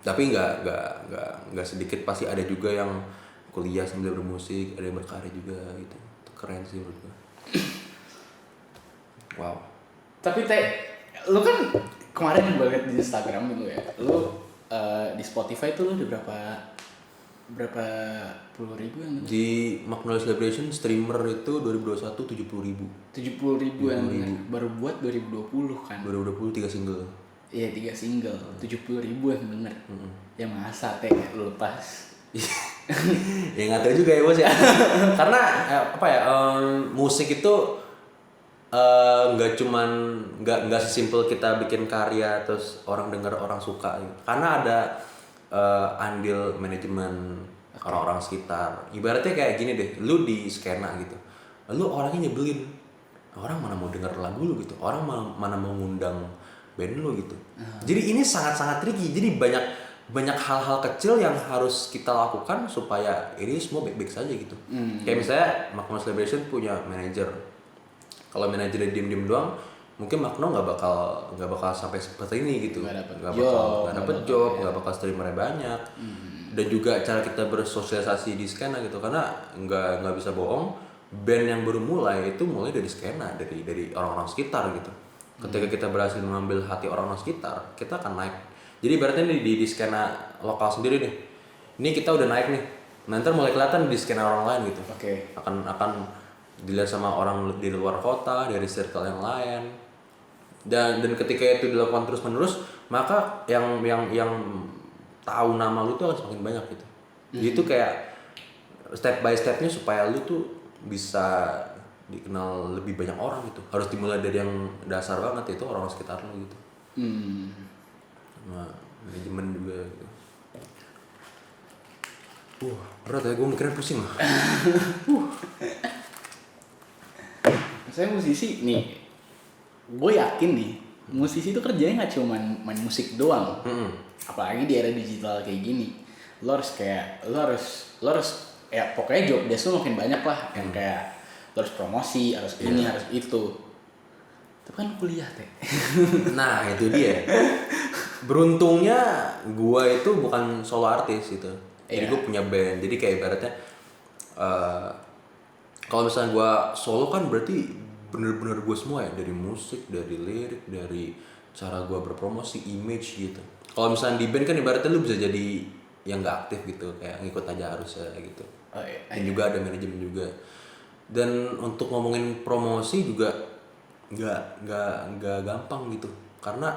Tapi nggak sedikit pasti ada juga yang kuliah sambil bermusik, ada yang berkarya juga gitu. Itu keren sih menurut gue. Wow. Tapi lu kan kemarin gue liat di Instagram gitu ya, lu di Spotify tuh lu udah berapa puluh ribu yang di Magnolia Celebration streamer itu 2021 70.000 yang denger. Baru buat 2020 kan 2020 3 single. Iya 3 single 70.000 yang denger. Ya masa lu lepas. Ya nggak tahu juga ya bos ya. Karena musik itu nggak sesimpel kita bikin karya terus orang denger, orang suka gitu. Karena ada andil manajemen orang-orang sekitar. Ibaratnya kayak gini deh, lu di skena gitu, lu orangnya nyebelin, orang mana mau denger lagu lu gitu, orang mana mau ngundang band lu gitu. Jadi ini sangat-sangat tricky. Jadi banyak hal-hal kecil yang harus kita lakukan supaya ini semua baik-baik saja gitu. Kayak misalnya Magno Celebration punya manajer. Kalau manajernya diem-diem doang, mungkin Magno nggak bakal sampai seperti ini gitu. Nggak dapet job, nggak bakal streamernya banyak. Dan juga cara kita bersosialisasi di skena gitu, karena nggak bisa bohong, band yang baru mulai itu mulai dari skena, dari orang-orang sekitar gitu. Ketika kita berhasil mengambil hati orang-orang sekitar, kita akan naik. Jadi ibaratnya di skena lokal sendiri nih, ini kita udah naik nih, nanti mulai kelihatan di skena orang lain gitu. Akan dilihat sama orang di luar kota, dari circle yang lain. Dan ketika itu dilakukan terus menerus, maka yang tahu nama lu tuh akan semakin banyak gitu. Jadi itu kayak step by stepnya supaya lu tuh bisa dikenal lebih banyak orang gitu. Harus dimulai dari yang dasar banget, itu orang sekitar lu gitu. Nah, manajemen juga gitu. Berat ya, gue mikirnya pusing lah. Saya musisi nih, gue yakin nih musisi itu kerjanya nggak cuma main musik doang. Apalagi di era digital kayak gini, lo harus ya pokoknya job desk lo makin banyak lah, yang kayak lo harus promosi, harus ini, harus itu. Tapi kan kuliah teh. Nah itu dia. Beruntungnya gue itu bukan solo artis gitu. Jadi gue punya band. Jadi kayak ibaratnya kalau misalnya gue solo kan berarti bener-bener gue semua ya, dari musik, dari lirik, dari cara gue berpromosi, image gitu. Kalau misalnya di band kan ibaratnya lu bisa jadi yang nggak aktif gitu, kayak ngikut aja harusnya gitu. Dan juga ada manajemen juga. Dan untuk ngomongin promosi juga nggak gampang gitu, karena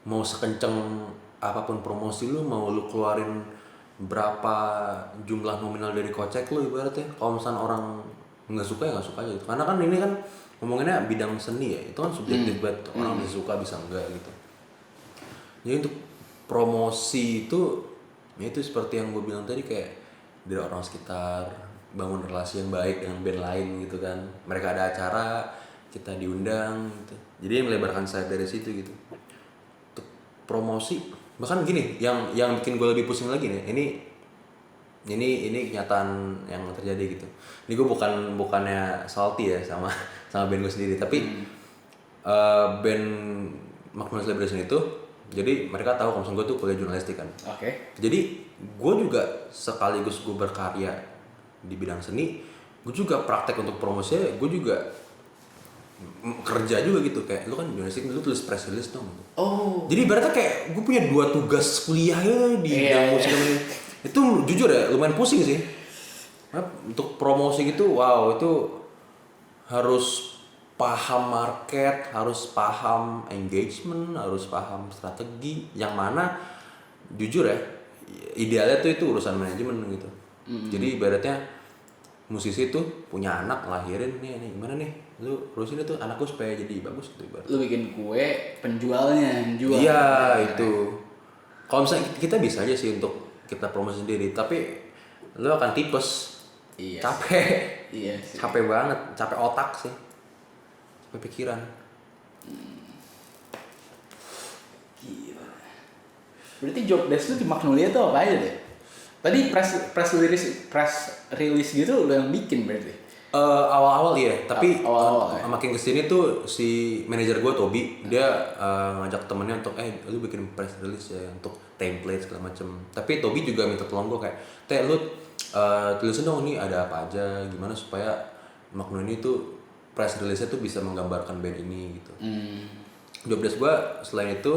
mau sekenceng apapun promosi lu, mau lu keluarin berapa jumlah nominal dari kocek lu ibaratnya, kalau misalnya orang nggak suka ya nggak suka aja gitu. Karena kan ini kan ngomonginnya bidang seni ya, itu kan subjektif banget, orang bisa suka bisa enggak gitu. Jadi untuk promosi itu ya itu seperti yang gue bilang tadi, kayak dari orang sekitar, bangun relasi yang baik dengan band lain gitu kan. Mereka ada acara, kita diundang gitu. Jadi melebarkan sayap dari situ gitu. Untuk promosi bahkan gini, yang bikin gue lebih pusing lagi nih, ini kenyataan yang terjadi gitu. Ini gue bukannya salty ya sama band gue sendiri, tapi band Magno Celebration itu, jadi mereka tahu kalau gue tuh kuliah jurnalistik kan. Jadi gue juga sekaligus gue berkarya di bidang seni, gue juga praktek untuk promosinya, gue juga kerja juga gitu, kayak lu kan jurnalistik, lu tulis press release dong gitu. Oh. Jadi ibaratnya kayak gue punya 2 tugas kuliah ya di bidang musik ini. Itu jujur ya lumayan pusing sih. Untuk promosi gitu, wow itu harus paham market, harus paham engagement, harus paham strategi. Yang mana jujur ya, idealnya tuh itu urusan manajemen gitu. Jadi ibaratnya musisi tuh punya anak, lahirin nih gimana nih, lu urusin itu anak gue supaya jadi bagus gitu ibaratnya. Lu bikin kue, penjualnya yang jual. Iya itu. Kalau misalnya kita bisa aja sih untuk kita promosi sendiri, tapi lu akan tipes. Iya. Capek. Iya sih. Capek banget, capek otak sih. Capek pikiran. Gila. Berarti job desk lu di Magnolia tuh apa aja deh? Tadi press release gitu lu yang bikin berarti? Awal-awal iya, tapi Awal-awal, ya? makin kesini tuh si manajer gue Tobi, dia ngajak temennya untuk lu bikin press release ya untuk template segala macem. Tapi Tobi juga minta tolong gue kayak, lu tulisin dong nih ada apa aja, gimana supaya Magno ini tuh press release-nya tuh bisa menggambarkan band ini gitu. Job desk gue selain itu,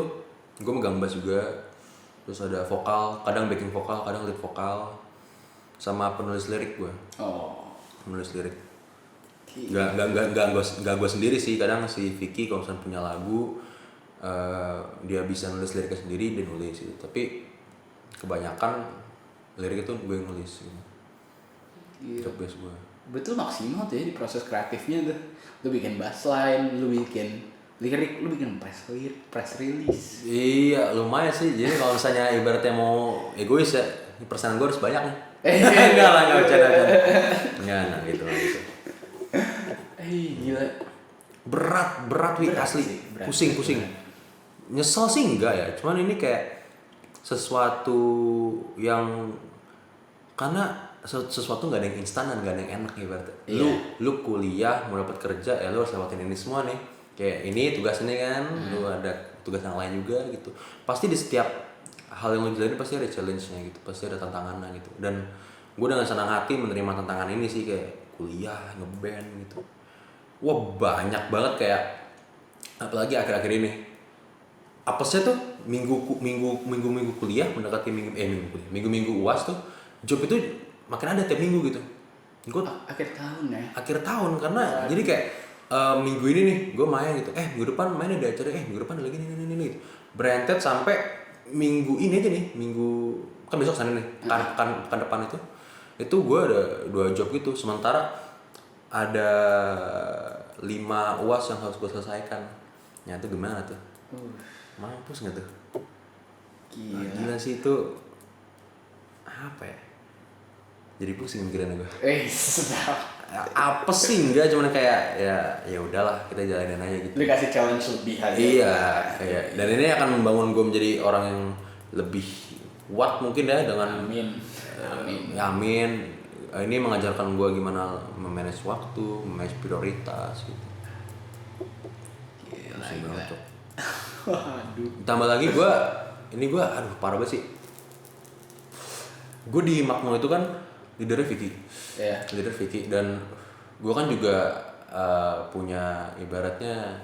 gue megang bass juga, terus ada vokal, kadang backing vokal, kadang lead vokal, sama penulis lirik gue. Oh. Penulis lirik. Gak gue sendiri sih, kadang si Vicky kalau misalnya punya lagu, dia bisa nulis liriknya sendiri, dia nulis gitu. Tapi kebanyakan lirik itu gue yang nulis gitu. Job desk gue. Betul maksimal tuh ya di proses kreatifnya tuh. Lu bikin bassline, lu bikin lirik, lu bikin press release. Iya, lumayan sih. Jadi kalau misalnya ibaratnya mau egois ya, persenan gue harus banyak nih. Enggak bercanda. Enggak, gitu. Gila. Berat Wi, asli. sih, berat. Pusing. Nyesel sih enggak ya, cuman ini kayak sesuatu yang karena sesuatu nggak ada yang instan dan nggak ada yang enak ibaratnya. Lu kuliah mau dapat kerja ya lu harus lewatin ini semua nih. Kayak ini tugas ini kan, lu ada tugas yang lain juga gitu. Pasti di setiap hal yang lu jalanin pasti ada challenge-nya gitu, pasti ada tantangannya gitu. Dan gue dengan senang hati menerima tantangan ini sih, kayak kuliah, ngeband gitu. Wah banyak banget kayak, apalagi akhir-akhir ini. Apesnya tuh minggu kuliah mendekati minggu UAS tuh job itu makin ada tiap minggu gitu. Gue Akhir tahun ya. akhir tahun karena jadi kayak minggu ini nih gue main gitu, minggu depan main ada acara, minggu depan ada lagi ini gitu. Berentet sampai minggu ini aja nih, minggu kan besok sana nih, kan depan itu gue ada 2 job gitu, sementara ada 5 UAS yang harus gue selesaikan. Ya itu gimana tuh? Mampus nggak tuh? Gila sih itu apa ya? Jadi pusing pikiran gue. Sedap. Apa sih enggak, cuman kayak ya udahlah kita jalanin aja gitu. Lu kasih challenge lebih aja. Iya, kayak dan ini akan membangun gue menjadi orang yang lebih kuat mungkin ya dengan Amin. Ini mengajarkan gue gimana memanage waktu, memanage prioritas gitu. Gila. Tambah lagi gue parah banget sih. Gue di Magno itu kan leader Vicky dan gue kan juga punya ibaratnya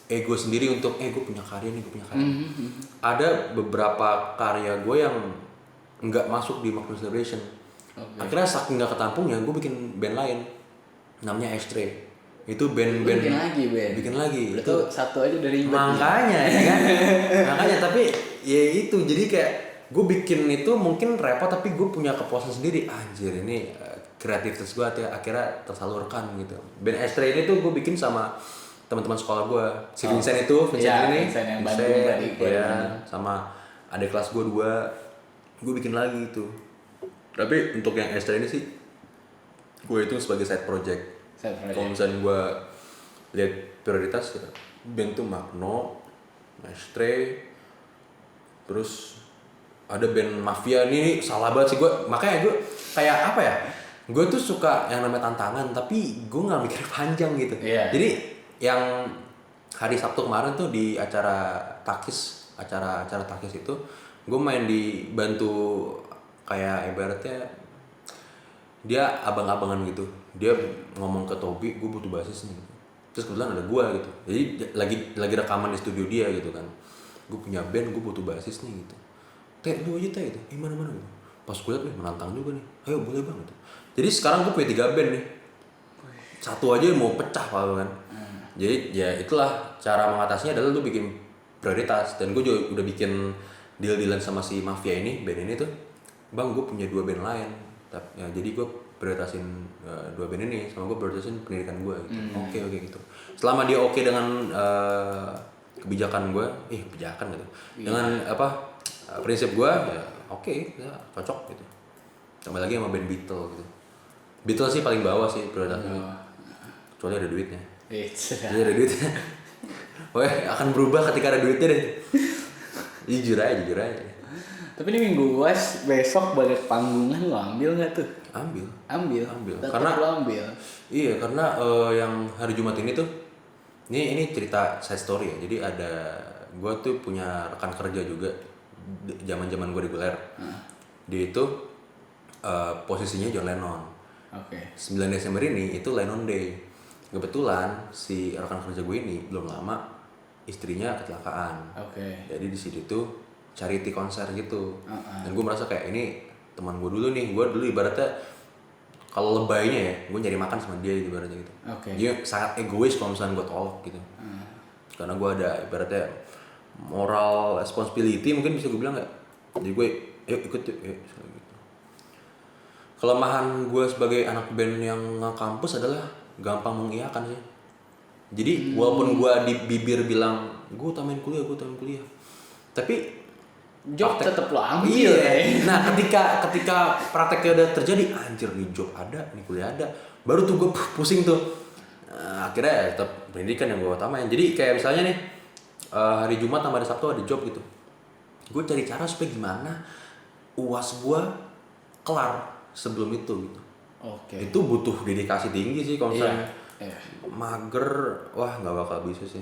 ego sendiri untuk gue punya karya. Ada beberapa karya gue yang nggak masuk di Magno Celebration. Akhirnya saking nggak ketampungnya gue bikin band lain namanya Ashtray. Itu band bikin lagi itu satu aja dari makanya ya kan. Makanya tapi ya itu jadi kayak gue bikin itu mungkin repot tapi gue punya kepuasan sendiri, anjir ini kreativitas gue akhirnya tersalurkan gitu. Band Ashtray ini tuh gue bikin sama teman-teman sekolah gue, si Vincent ini Vincent yang Bandung tadi ya, sama adik kelas gue 2 gue bikin lagi itu. Tapi untuk yang Ashtray ini sih gue itu sebagai side project. Kalau misalnya gue lihat prioritas ya, band tuh Magno, Ashtray, terus ada band Mafia. Ini salah banget sih gue, makanya gue kayak apa ya, gue tuh suka yang namanya tantangan tapi gue nggak mikir panjang gitu. Jadi yang hari Sabtu kemarin tuh di acara Takis itu gue main dibantu kayak ibaratnya dia abang-abangan gitu. Dia ngomong ke Tobi, gue butuh basis nih. Terus kebetulan ada gue gitu, jadi lagi rekaman di studio dia gitu kan. Gue punya band, gue butuh basis nih gitu. Lu aja gitu, mana gitu. Pas gue liat, menantang juga nih, ayo boleh bang gitu. Jadi sekarang gue punya 3 band nih, satu aja mau pecah kan. Jadi ya itulah cara mengatasinya adalah lu bikin prioritas. Dan gue juga udah bikin deal-dealan sama si Mafia ini, band ini tuh, bang gue punya 2 band lain. Ya, jadi gue prioritasin 2 band ini, sama gue prioritasin pendidikan gue gitu. Oke gitu. Selama dia oke dengan kebijakan gue, kebijakan gitu. Dengan prinsip gue, ya oke, ya cocok gitu. Tambah lagi sama band Beatles gitu. Beatles sih paling bawah sih prioritasnya. Kecuali ada duitnya. Jadi ada duitnya. Akan berubah ketika ada duitnya deh. Jujur aja. Tapi ini minggu besok banyak panggungan, lo ambil nggak tuh? Ambil. Karena lo ambil. Iya, karena yang hari Jumat ini tuh, ini cerita side story ya. Jadi ada, gue tuh punya rekan kerja juga, zaman gue reguler. Dia itu posisinya John Lennon. 9 Desember ini itu Lennon Day. Kebetulan si rekan kerja gue ini belum lama istrinya kecelakaan. Jadi di situ tuh charity konser gitu. Dan gue merasa kayak ini teman gue dulu nih. Gue dulu ibaratnya kalau lebaynya ya, gue nyari makan sama dia ibaratnya gitu. Dia sangat egois kalau misalnya gue tolak gitu. Karena gue ada ibaratnya moral responsibility mungkin bisa gue bilang nggak. Jadi gue ikut yuk gitu. Kelemahan gue sebagai anak band yang kampus adalah gampang mengiyakan sih. Jadi walaupun gue di bibir bilang gue utamain kuliah, tapi job tetap lo ambil. Iya. Nah ketika prakteknya udah terjadi, anjir nih job ada, nih kuliah ada, baru tuh gue pusing tuh. Akhirnya ya tetap pendidikan yang gue utamain. Jadi kayak misalnya nih hari Jumat sama hari Sabtu ada job gitu, gue cari cara supaya gimana UAS gue kelar sebelum itu gitu. Itu butuh dedikasi tinggi sih kalau misalnya mager, wah nggak bakal bisa sih.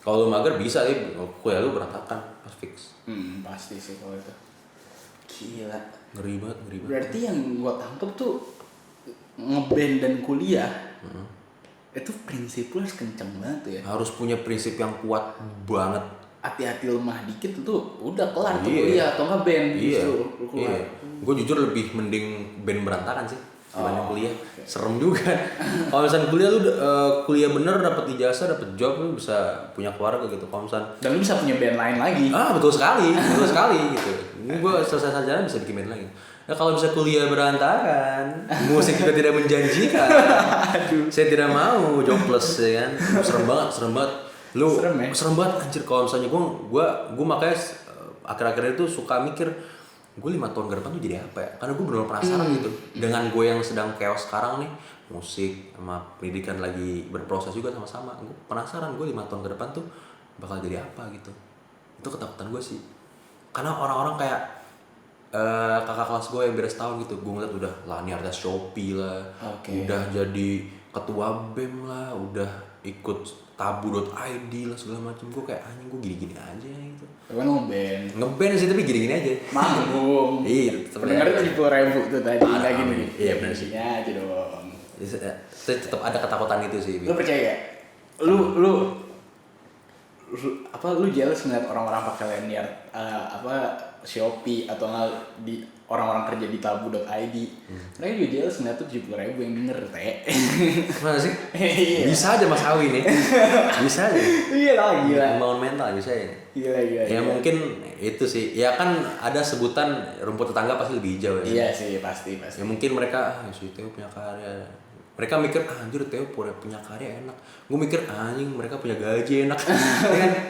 Kalau lu mager bisa sih, kuliah lu berantakan pas fix. Pasti sih kalau itu. Gila. Ngeri banget. Berarti yang gua tangkep tuh ngeband dan kuliah itu prinsip lu harus kenceng banget tuh ya. Harus punya prinsip yang kuat banget. Hati-hati lemah dikit tuh udah kelar tuh kuliah atau nggak band justru keluar. Gue jujur lebih mending band berantakan sih dibanding kuliah. Serem juga. Kalau misalnya kuliah lu kuliah bener dapat ijazah, dapat job, lu bisa punya keluarga gitu. Kalau misalnya dan lu bisa punya band lain lagi. Betul sekali gitu. Gue selesai sarjana bisa bikin band lagi. Nah, kalau bisa kuliah berantakan, musik juga tidak menjanjikan. Saya tidak mau jobless ya kan. Serem banget. Lu serem banget anjir. Kalau misalnya gue makanya akhir-akhir itu suka mikir, gue 5 tahun ke depan tuh jadi apa ya? Karena gue benar-benar penasaran gitu. Dengan gue yang sedang chaos sekarang nih, musik sama pendidikan lagi berproses juga sama-sama. Gue penasaran gue 5 tahun ke depan tuh bakal jadi apa gitu. Itu ketakutan gue sih. Karena orang-orang kayak kakak kelas gue yang beres tahun gitu, gue ngeliat udah lani artis Shopee lah, udah jadi ketua BEM lah, udah ikut tabu.id lah segala macam. Gue kayak anjing, gue gini-gini aja gitu. Tapi ngeband sih tapi gini-gini aja. Manggung. Iya, pendengarnya 70.000 tuh tadi. Kayak gini. Iya benar sih. Ya aja dong. Tetap ada ketakutan itu sih. Lu percaya? Lu jealous ngeliat orang-orang pakai lanyard Shopee atau di orang-orang kerja di tabu.id. Mereka juga jealous ngeliat tuh 70.000 yang denger teh. Mana sih? Bisa aja Mas Awi nih. Bisa aja. Iya lah, gila. Membangun mental bisa ya. Gila. Ya mungkin itu sih. Ya kan ada sebutan rumput tetangga pasti lebih hijau ya. Iya sih, pasti. Ya mungkin mereka si Theo punya karya. Mereka mikir anjir Theo punya karya enak. Gue mikir anjing mereka punya gaji enak.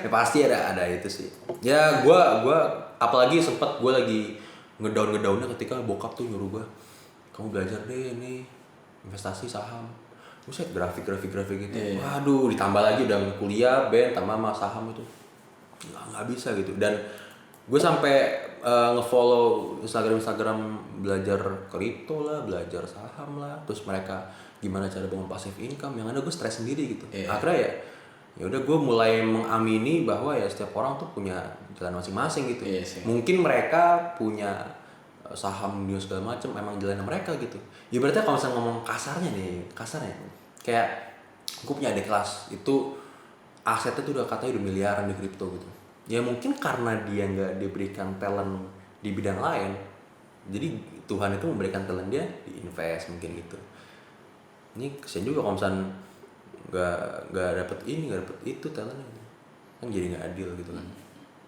Ya pasti ada itu sih. Ya gue apalagi sempat gue lagi ngedownnya ketika bokap tuh nyuruh gue, kamu belajar deh ini investasi saham. Buset, grafik gitu. Waduh, ditambah lagi udah kuliah band tambah sama saham itu nggak bisa gitu. Dan gue sampai ngefollow Instagram belajar kripto lah, belajar saham lah, terus mereka gimana cara bangun passive income. Yang ada gue stres sendiri gitu. Akhirnya ya udah gue mulai mengamini bahwa ya setiap orang tuh punya jalan masing-masing gitu. Mungkin mereka punya saham news segala macam emang jalan mereka gitu. Ya berarti kalau misalnya ngomong kasarnya kayak gue punya adik kelas itu asetnya tuh udah katanya udah miliaran di kripto gitu. Ya mungkin karena dia nggak diberikan talent di bidang lain, jadi Tuhan itu memberikan talent dia di invest mungkin gitu. Ini kesian juga kalau misalnya nggak dapet ini nggak dapet itu talentnya, kan jadi nggak adil gitu kan.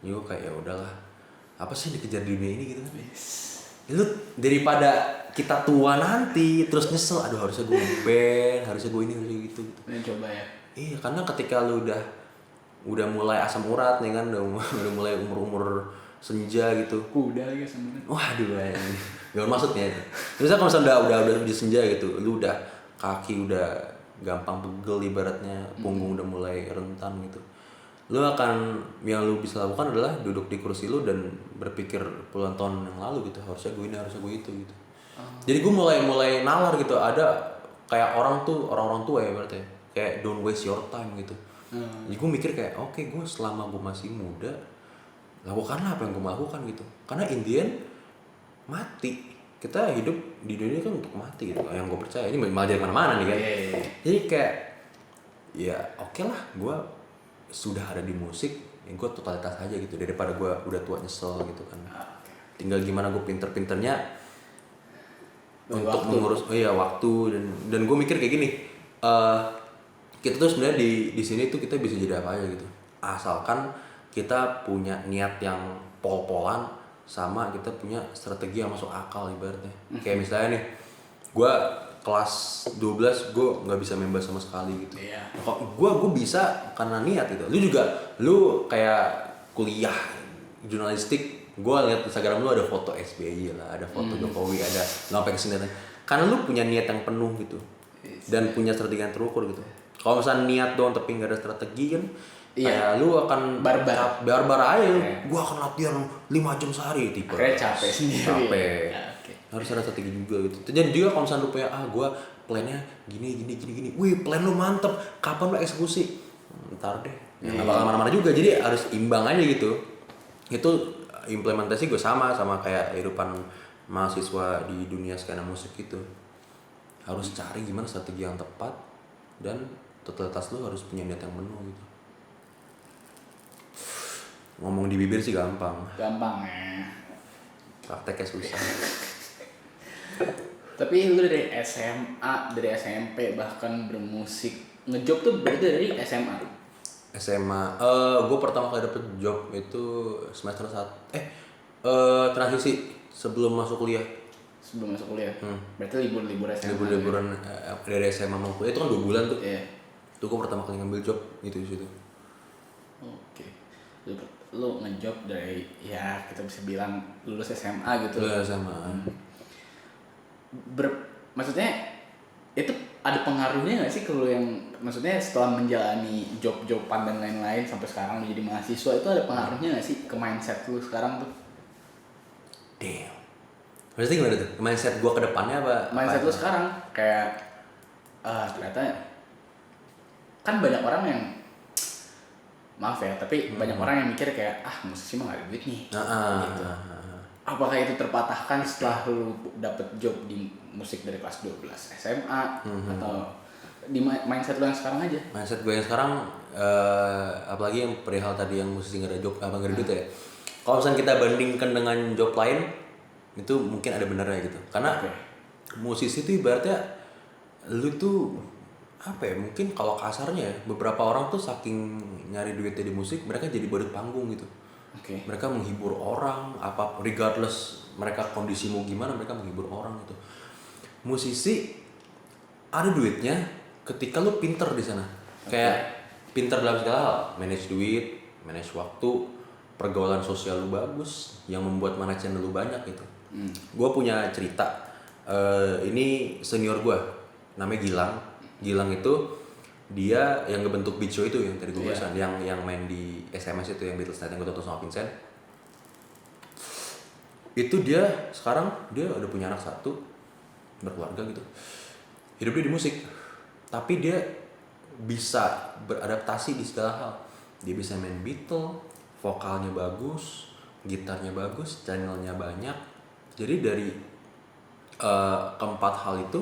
Jadi gue kayak ya udahlah, apa sih yang dikejar di dunia ini gitu kan. Ya, lu daripada kita tua nanti terus nyesel, aduh harusnya gue band, harusnya gue ini harusnya gitu. Ini coba ya. Iya, karena ketika lu udah mulai asam urat nih kan, udah mulai umur senja gitu. Kuda lagi sebenarnya. Waduh, gak maksudnya. Misalnya kalau misalnya udah senja gitu, lu udah kaki udah gampang pegel ibaratnya, punggung udah mulai rentan gitu. Lu yang lu bisa lakukan adalah duduk di kursi lu dan berpikir puluhan tahun yang lalu gitu, harusnya gue ini, harusnya gue itu gitu. Jadi gue mulai nalar gitu, ada kayak orang tua ya berarti ya. Kayak don't waste your time gitu. Jadi gue mikir kayak oke, gue selama gue masih muda lakukanlah apa yang gue mau lakukan gitu. Karena in the end mati, kita hidup di dunia kan untuk mati gitu. Yang gue percaya ini malah dari mana-mana nih kan. Jadi kayak ya oke lah, gue sudah ada di musik, ya gue totalitas aja gitu daripada gue udah tua nyesel gitu kan. Tinggal gimana gue pinter-pinternya untuk mengurus waktu dan gue mikir kayak gini. Kita tuh sebenarnya di sini tuh kita bisa jadi apa aja gitu, asalkan kita punya niat yang pol-polan sama kita punya strategi yang masuk akal ibaratnya. Kayak misalnya nih, gue kelas 12 gue nggak bisa main bass sama sekali gitu. Kok gue bisa karena niat gitu. Lu kayak kuliah jurnalistik, gue lihat Instagram lu ada foto SBY lah, ada foto Jokowi, ada sampai kesini. Karena lu punya niat yang penuh gitu dan punya strategi yang terukur gitu. Kalau misalnya niat doang tapi nggak ada strategi kan, kayak lu akan barbar aja. Gua akan latihan 5 jam sehari tipe. Capek sendiri. Harus ada strategi juga gitu. Dan juga kalau misalnya lu punya gua plannya gini. Wih, plan lu mantep. Kapan lu eksekusi? Ntar deh. Nggak bakal mana-mana juga. Jadi harus imbang aja gitu. Itu implementasi gue sama kayak kehidupan mahasiswa di dunia skena musik gitu. Harus cari gimana strategi yang tepat dan totalitas lu harus punya niat yang penuh gitu. Ngomong di bibir sih gampang ya, prakteknya susah. Tapi lu dari SMA, dari SMP bahkan bermusik, ngejob tuh berarti dari SMA? Gue pertama kali dapet job itu semester 1 transisi sebelum masuk kuliah. Berarti libur SMA. Liburan dari SMA mau kuliah itu kan 2 bulan tuh. Itu gue pertama kali ngambil job gitu di situ. Oke. Lu ngejob dari ya kita bisa bilang lulus SMA gitu. Lulus SMA. Maksudnya itu ada pengaruhnya nggak sih kalau yang maksudnya setelah menjalani job-joban dan lain-lain sampai sekarang menjadi mahasiswa, itu ada pengaruhnya nggak sih ke mindset lu sekarang tuh? Damn. Maksudnya gimana tuh? Mindset gue ke depannya apa? Mindset lu sekarang kayak ternyata kan banyak orang yang maaf ya, tapi banyak orang yang mikir kayak musisi mah gak ada duit nih. Gitu. Apakah itu terpatahkan setelah lu dapet job di musik dari kelas 12 SMA atau di mindset lu yang sekarang aja? Mindset gue yang sekarang apalagi yang perihal tadi yang musisi gak ada job, gak ada duit ya. Kalau misalnya kita bandingkan dengan job lain, itu mungkin ada benernya gitu. Karena musisi itu ibaratnya lu tuh apa ya, mungkin kalau kasarnya ya, beberapa orang tuh saking nyari duitnya di musik, mereka jadi badut panggung gitu. Mereka menghibur orang, apa regardless mereka kondisi mau gimana, mereka menghibur orang gitu. Musisi ada duitnya ketika lu pinter di sana. Kayak pinter dalam segala hal, manage duit, manage waktu, pergaulan sosial lu bagus, yang membuat mana channel lu banyak gitu. Gue punya cerita, ini senior gue, namanya Gilang itu dia yang ngebentuk Beat Show itu yang tadi gue bahasan, yang main di SMS itu yang Beatles Night yang gue tonton sama Vincent. Itu dia sekarang dia udah punya anak 1, berkeluarga gitu. Hidup dia di musik, tapi dia bisa beradaptasi di segala hal. Dia bisa main Beatles, vokalnya bagus, gitarnya bagus, channelnya banyak. Jadi dari keempat hal itu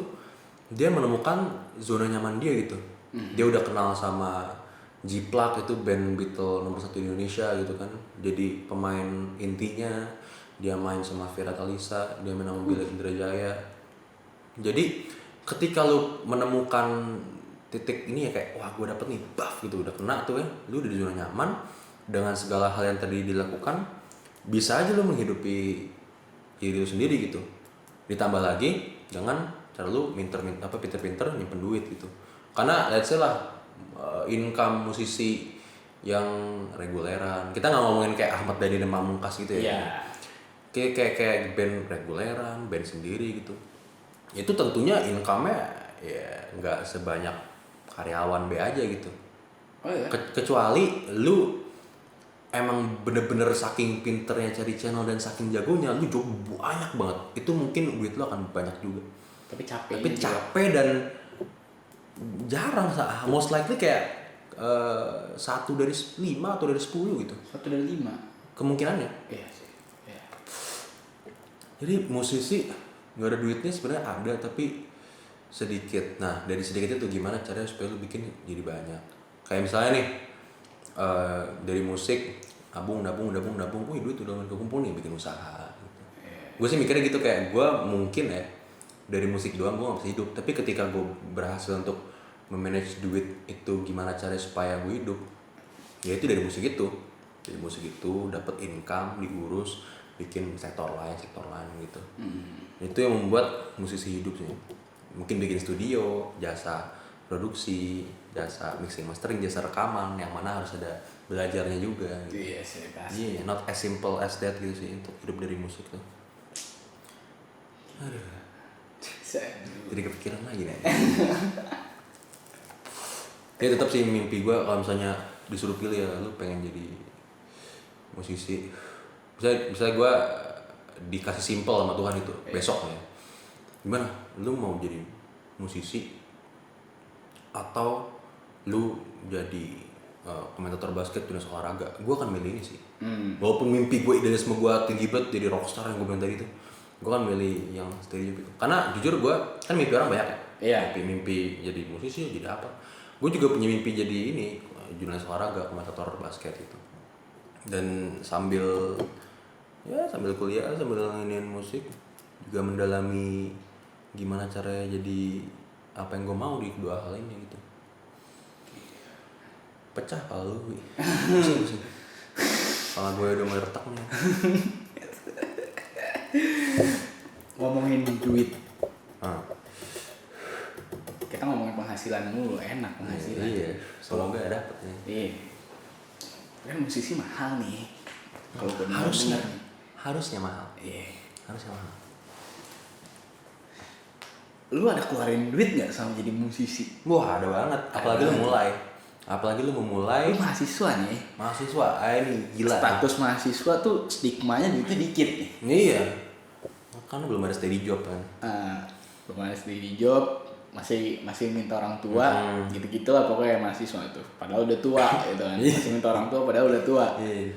dia menemukan zona nyaman dia gitu. Dia udah kenal sama Jiplak, itu band Beatle nomor 1 Indonesia gitu kan. Jadi pemain intinya, dia main sama Vera Talisa, dia main sama Bila Indrajaya. Jadi ketika lu menemukan titik ini ya kayak wah gue dapet nih buff gitu, udah kena tuh ya, lu udah di zona nyaman dengan segala hal yang tadi dilakukan, bisa aja lu menghidupi diri lu sendiri gitu. Ditambah lagi jangan cara lu pinter-pinter nyimpen duit gitu. Karena let's say lah income musisi yang reguleran, kita nggak ngomongin kayak Ahmad Dhani dan Pamungkas gitu ya. Kayak band reguleran, band sendiri gitu. Itu tentunya income-nya ya nggak sebanyak karyawan B aja gitu. Oh iya. Kecuali lu emang bener-bener saking pinternya cari channel dan saking jagonya, lu job banyak banget. Itu mungkin duit lu akan banyak juga. Tapi capek. Tapi capek dan jarang, most likely kayak 1 dari 5 atau dari 10 gitu. 1 dari 5 kemungkinannya. Iya sih. Iya. Jadi musisi nggak ada duitnya sebenarnya ada, tapi sedikit. Nah dari sedikit itu gimana caranya supaya lu bikin jadi banyak. Kayak misalnya nih dari musik nabung, wih duit udah kekumpul nih, bikin usaha gitu. Gue sih mikirnya gitu, kayak gue mungkin ya dari musik doang gue gak bisa hidup, tapi ketika gue berhasil untuk memanage duit itu gimana caranya supaya gue hidup, ya itu dari musik itu dapat income, diurus, bikin sektor lain gitu. Itu yang membuat musisi hidup sih. Mungkin bikin studio, jasa produksi, jasa mixing mastering, jasa rekaman, yang mana harus ada belajarnya juga gitu. Iya sih pasti. Not as simple as that gitu sih untuk hidup dari musik tuh. Aduh, jadi kepikiran lagi nih. Ya tetap sih mimpi gue kalau misalnya disuruh pilih ya, lu pengen jadi musisi. Misalnya gue dikasih simple sama Tuhan itu besok ya, gimana? Lu mau jadi musisi atau lu jadi komentator basket, tulis olahraga? Gue akan milih ini sih. Walaupun mimpi gue, idealisme gue tinggi banget jadi rockstar yang gue bilang tadi itu, gue kan milih yang steady job itu. Karena jujur gue kan mimpi orang banyak ya. Iya. Mimpi jadi musisi, jadi apa? Gue juga punya mimpi jadi ini jurnalis olahraga, komentator basket itu. Dan sambil kuliah, sambil nginin musik, juga mendalami gimana caranya jadi apa yang gue mau di kedua hal ini gitu. Pecah kalau lu, pusing. Kalau gue udah mulai retak nih. Ngomongin duit, kita ngomongin penghasilan mulu, enak penghasilan. Iya, semoga dapet nih. Iya. Kan musisi mahal nih. Kalau harusnya mahal. Iya. Harusnya mahal. Lu ada keluarin duit nggak sama jadi musisi? Wah, ada banget. Apalagi lu memulai. Lu mahasiswa nih. Mahasiswa, ini gila. Status mahasiswa tuh stigmanya duitnya dikit nih. Iya. Karena belum ada steady job kan. Belum ada steady job, masih minta orang tua, gitu-gitu lah pokoknya mahasiswa itu. Padahal udah tua gitu kan. Masih minta orang tua padahal udah tua. Iya.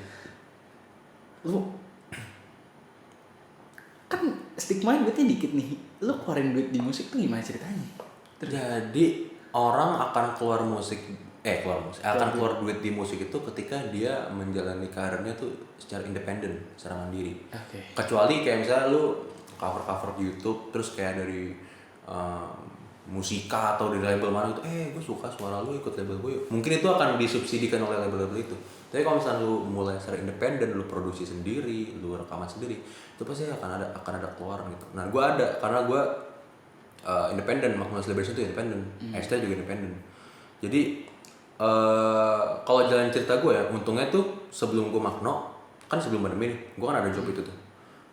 Lu kan stigmanya duitnya dikit nih. Lu keluarin duit di musik tuh gimana ceritanya? Jadi orang akan keluar duit di musik itu ketika dia menjalani karirnya tuh secara independen, secara mandiri. Oke. Kecuali kayak misalnya lu cover di YouTube, terus kayak dari musika atau dari label mana gitu, gue suka suara lu, ikut label gue. Mungkin itu akan disubsidikan oleh label-label itu. Tapi kalau misalnya lu mulai secara independen, lu produksi sendiri, lu rekaman sendiri, itu pasti akan ada keluaran gitu. Nah, gue ada karena gue independen, Magno Celebration itu independen, ST juga independen. Jadi kalau jalan cerita gue ya, untungnya tuh sebelum gue Magno, kan sebelum pandemi nih, gue kan ada job itu tuh.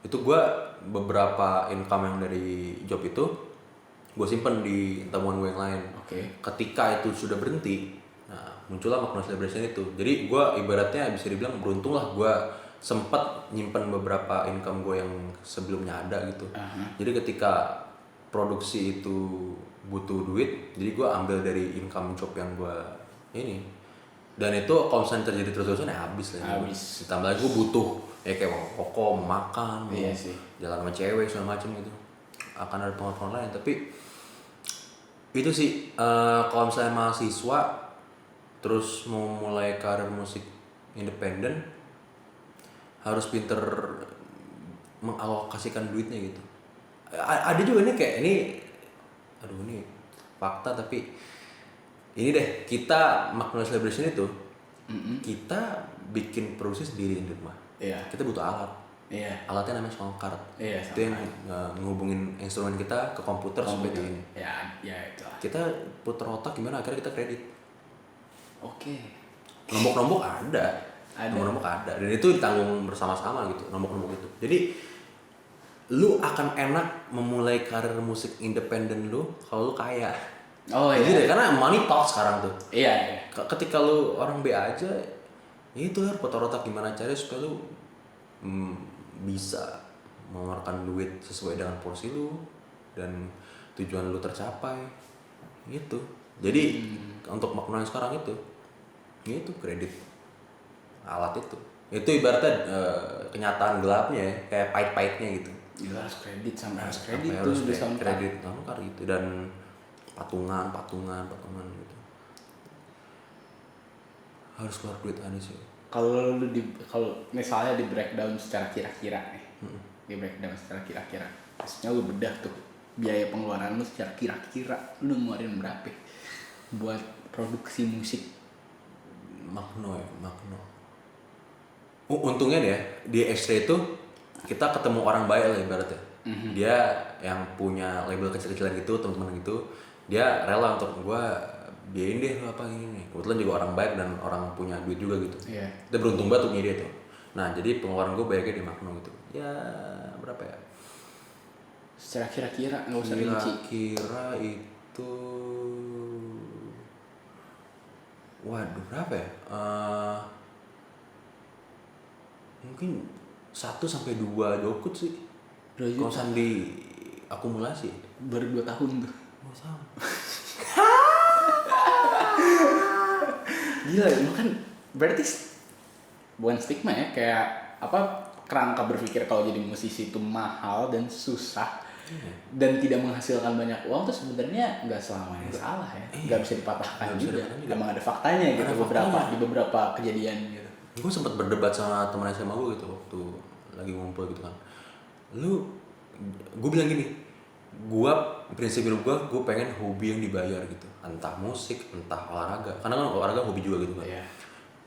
Itu gue beberapa income yang dari job itu gue simpen di tabungan gue yang lain. Oke. Ketika itu sudah berhenti, nah muncullah Magno Celebration itu. Jadi gue ibaratnya bisa dibilang beruntung lah, gue sempat nyimpen beberapa income gue yang sebelumnya ada gitu. Jadi ketika produksi itu butuh duit, jadi gue ambil dari income job yang gue ini. Dan itu kalau misalnya terjadi terus-terusan ya habis lah. Habis. Ditambah lagi gue butuh ya kayak mau rokok, mau makan, Iya mau sih. jalan sama cewek segala macam gitu. Akan ada pengaruh lain, tapi Itu sih kalau misalnya mahasiswa terus mau mulai karir musik independen harus pinter mengalokasikan duitnya gitu. Ada juga nih kayak ini, aduh ini fakta tapi ini deh, kita Magnolia Celebration itu kita bikin produksi sendiri di rumah. Iya. Kita butuh alat. Iya. Alatnya namanya sound card. Iya, Itu yang ngehubungin instrumen kita ke komputer supaya ini. Ya itu. Kita puter otak gimana akhirnya kita kredit. Oke. Nombok-nombok ada. Nombok-nombok ada. Dan itu ditanggung bersama-sama gitu, nombok-nombok itu. Jadi lu akan enak memulai karir musik independen lu kalau lu kaya. Oh iya. Jadi karena money talk sekarang tuh. Iya. Ketika lu orang B aja, ya itu harus putar otak gimana caranya supaya lu bisa mengeluarkan duit sesuai dengan porsi lu dan tujuan lu tercapai. Gitu. Jadi untuk makna yang sekarang itu kredit alat itu ibaratnya kenyataan gelapnya ya, kayak pahit-pahitnya gitu. Gila, harus kredit sampai harus kredit Sampai tuh harus udah sampai kredit kan gitu dan patungan gitu. Harus keluar duit ada sih. Kalau misalnya di breakdown secara kira-kira nih. Di breakdown secara kira-kira. Maksudnya lu bedah tuh biaya pengeluaran lu secara kira-kira lu ngeluarin berapa buat produksi musik. Magno. Untungnya nih ya di X-Ray itu kita ketemu orang baik lah ibaratnya. Dia yang punya label kecil-kecilan gitu, teman-teman gitu, dia rela untuk gua biayain deh lu apa gini. Kebetulan juga orang baik dan orang punya duit juga gitu. Iya. Kita beruntung banget punya dia tuh. Nah jadi pengeluaran gua banyaknya di Magno gitu. Ya berapa ya? Secara kira-kira nggak usah rinci. Kira itu, waduh berapa ya? Mungkin 1-2 dokut sih. 2 Kalau juta. sandi akumulasi. Baru 2 tahun tuh. Oh sama. Gila, lu kan berarti bukan stigma ya, kayak apa kerangka berpikir kalau jadi musisi itu mahal dan susah dan tidak menghasilkan banyak uang tuh sebenarnya nggak selamanya salah ya, nggak bisa dipatahkan juga. Emang ada faktanya gitu, di beberapa kejadian gitu. Gue sempat berdebat sama teman SMA gue gitu waktu lagi ngumpul gitu kan. Gue bilang gini, prinsip hidup gue pengen hobi yang dibayar gitu, entah musik, entah olahraga. Karena kan olahraga hobi juga gitu kan. Iya.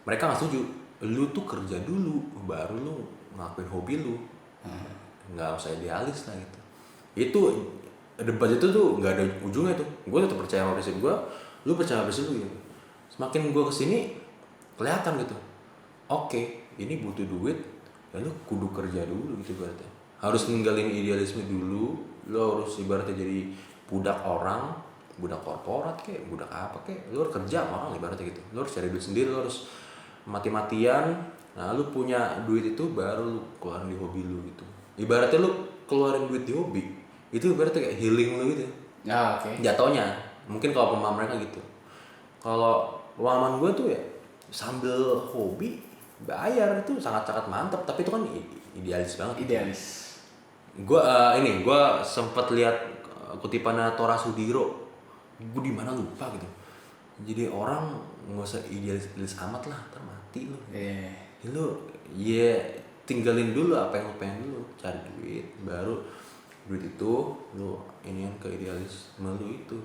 Mereka nggak setuju. Lu tuh kerja dulu, baru lu ngelakuin hobi lu. Nggak usah idealis lah gitu. Itu debat itu tuh nggak ada ujungnya tuh. Gue tetap percaya sama prinsip gue, lu percaya sama prinsip lu gitu. Semakin gue kesini kelihatan gitu. Oke, ini butuh duit, ya lu kudu kerja dulu gitu berarti. Harus ninggalin idealisme dulu, lu harus ibaratnya jadi budak orang, budak korporat kayak, budak apa kayak, lu harus kerja sama orang ibaratnya gitu. Lu harus cari duit sendiri, lu harus mati-matian. Nah, lu punya duit itu baru lu keluarin di hobi lu gitu. Ibaratnya lu keluarin duit di hobi, itu ibaratnya kayak healing lu gitu. Ah, oke. Jatuhnya, mungkin kalau pemahaman mereka gitu. Kalau pemahaman gue tuh ya sambil hobi bayar itu sangat-sangat mantap, tapi itu kan idealis banget. Idealis. Gue sempat lihat kutipannya Tora Sudiro. Gue di mana lupa gitu. Jadi orang nggak usah idealis amat lah, ntar mati lu. Lu tinggalin dulu apa yang lu pengen dulu, cari duit, baru duit itu lu iniin ke idealisme lu itu.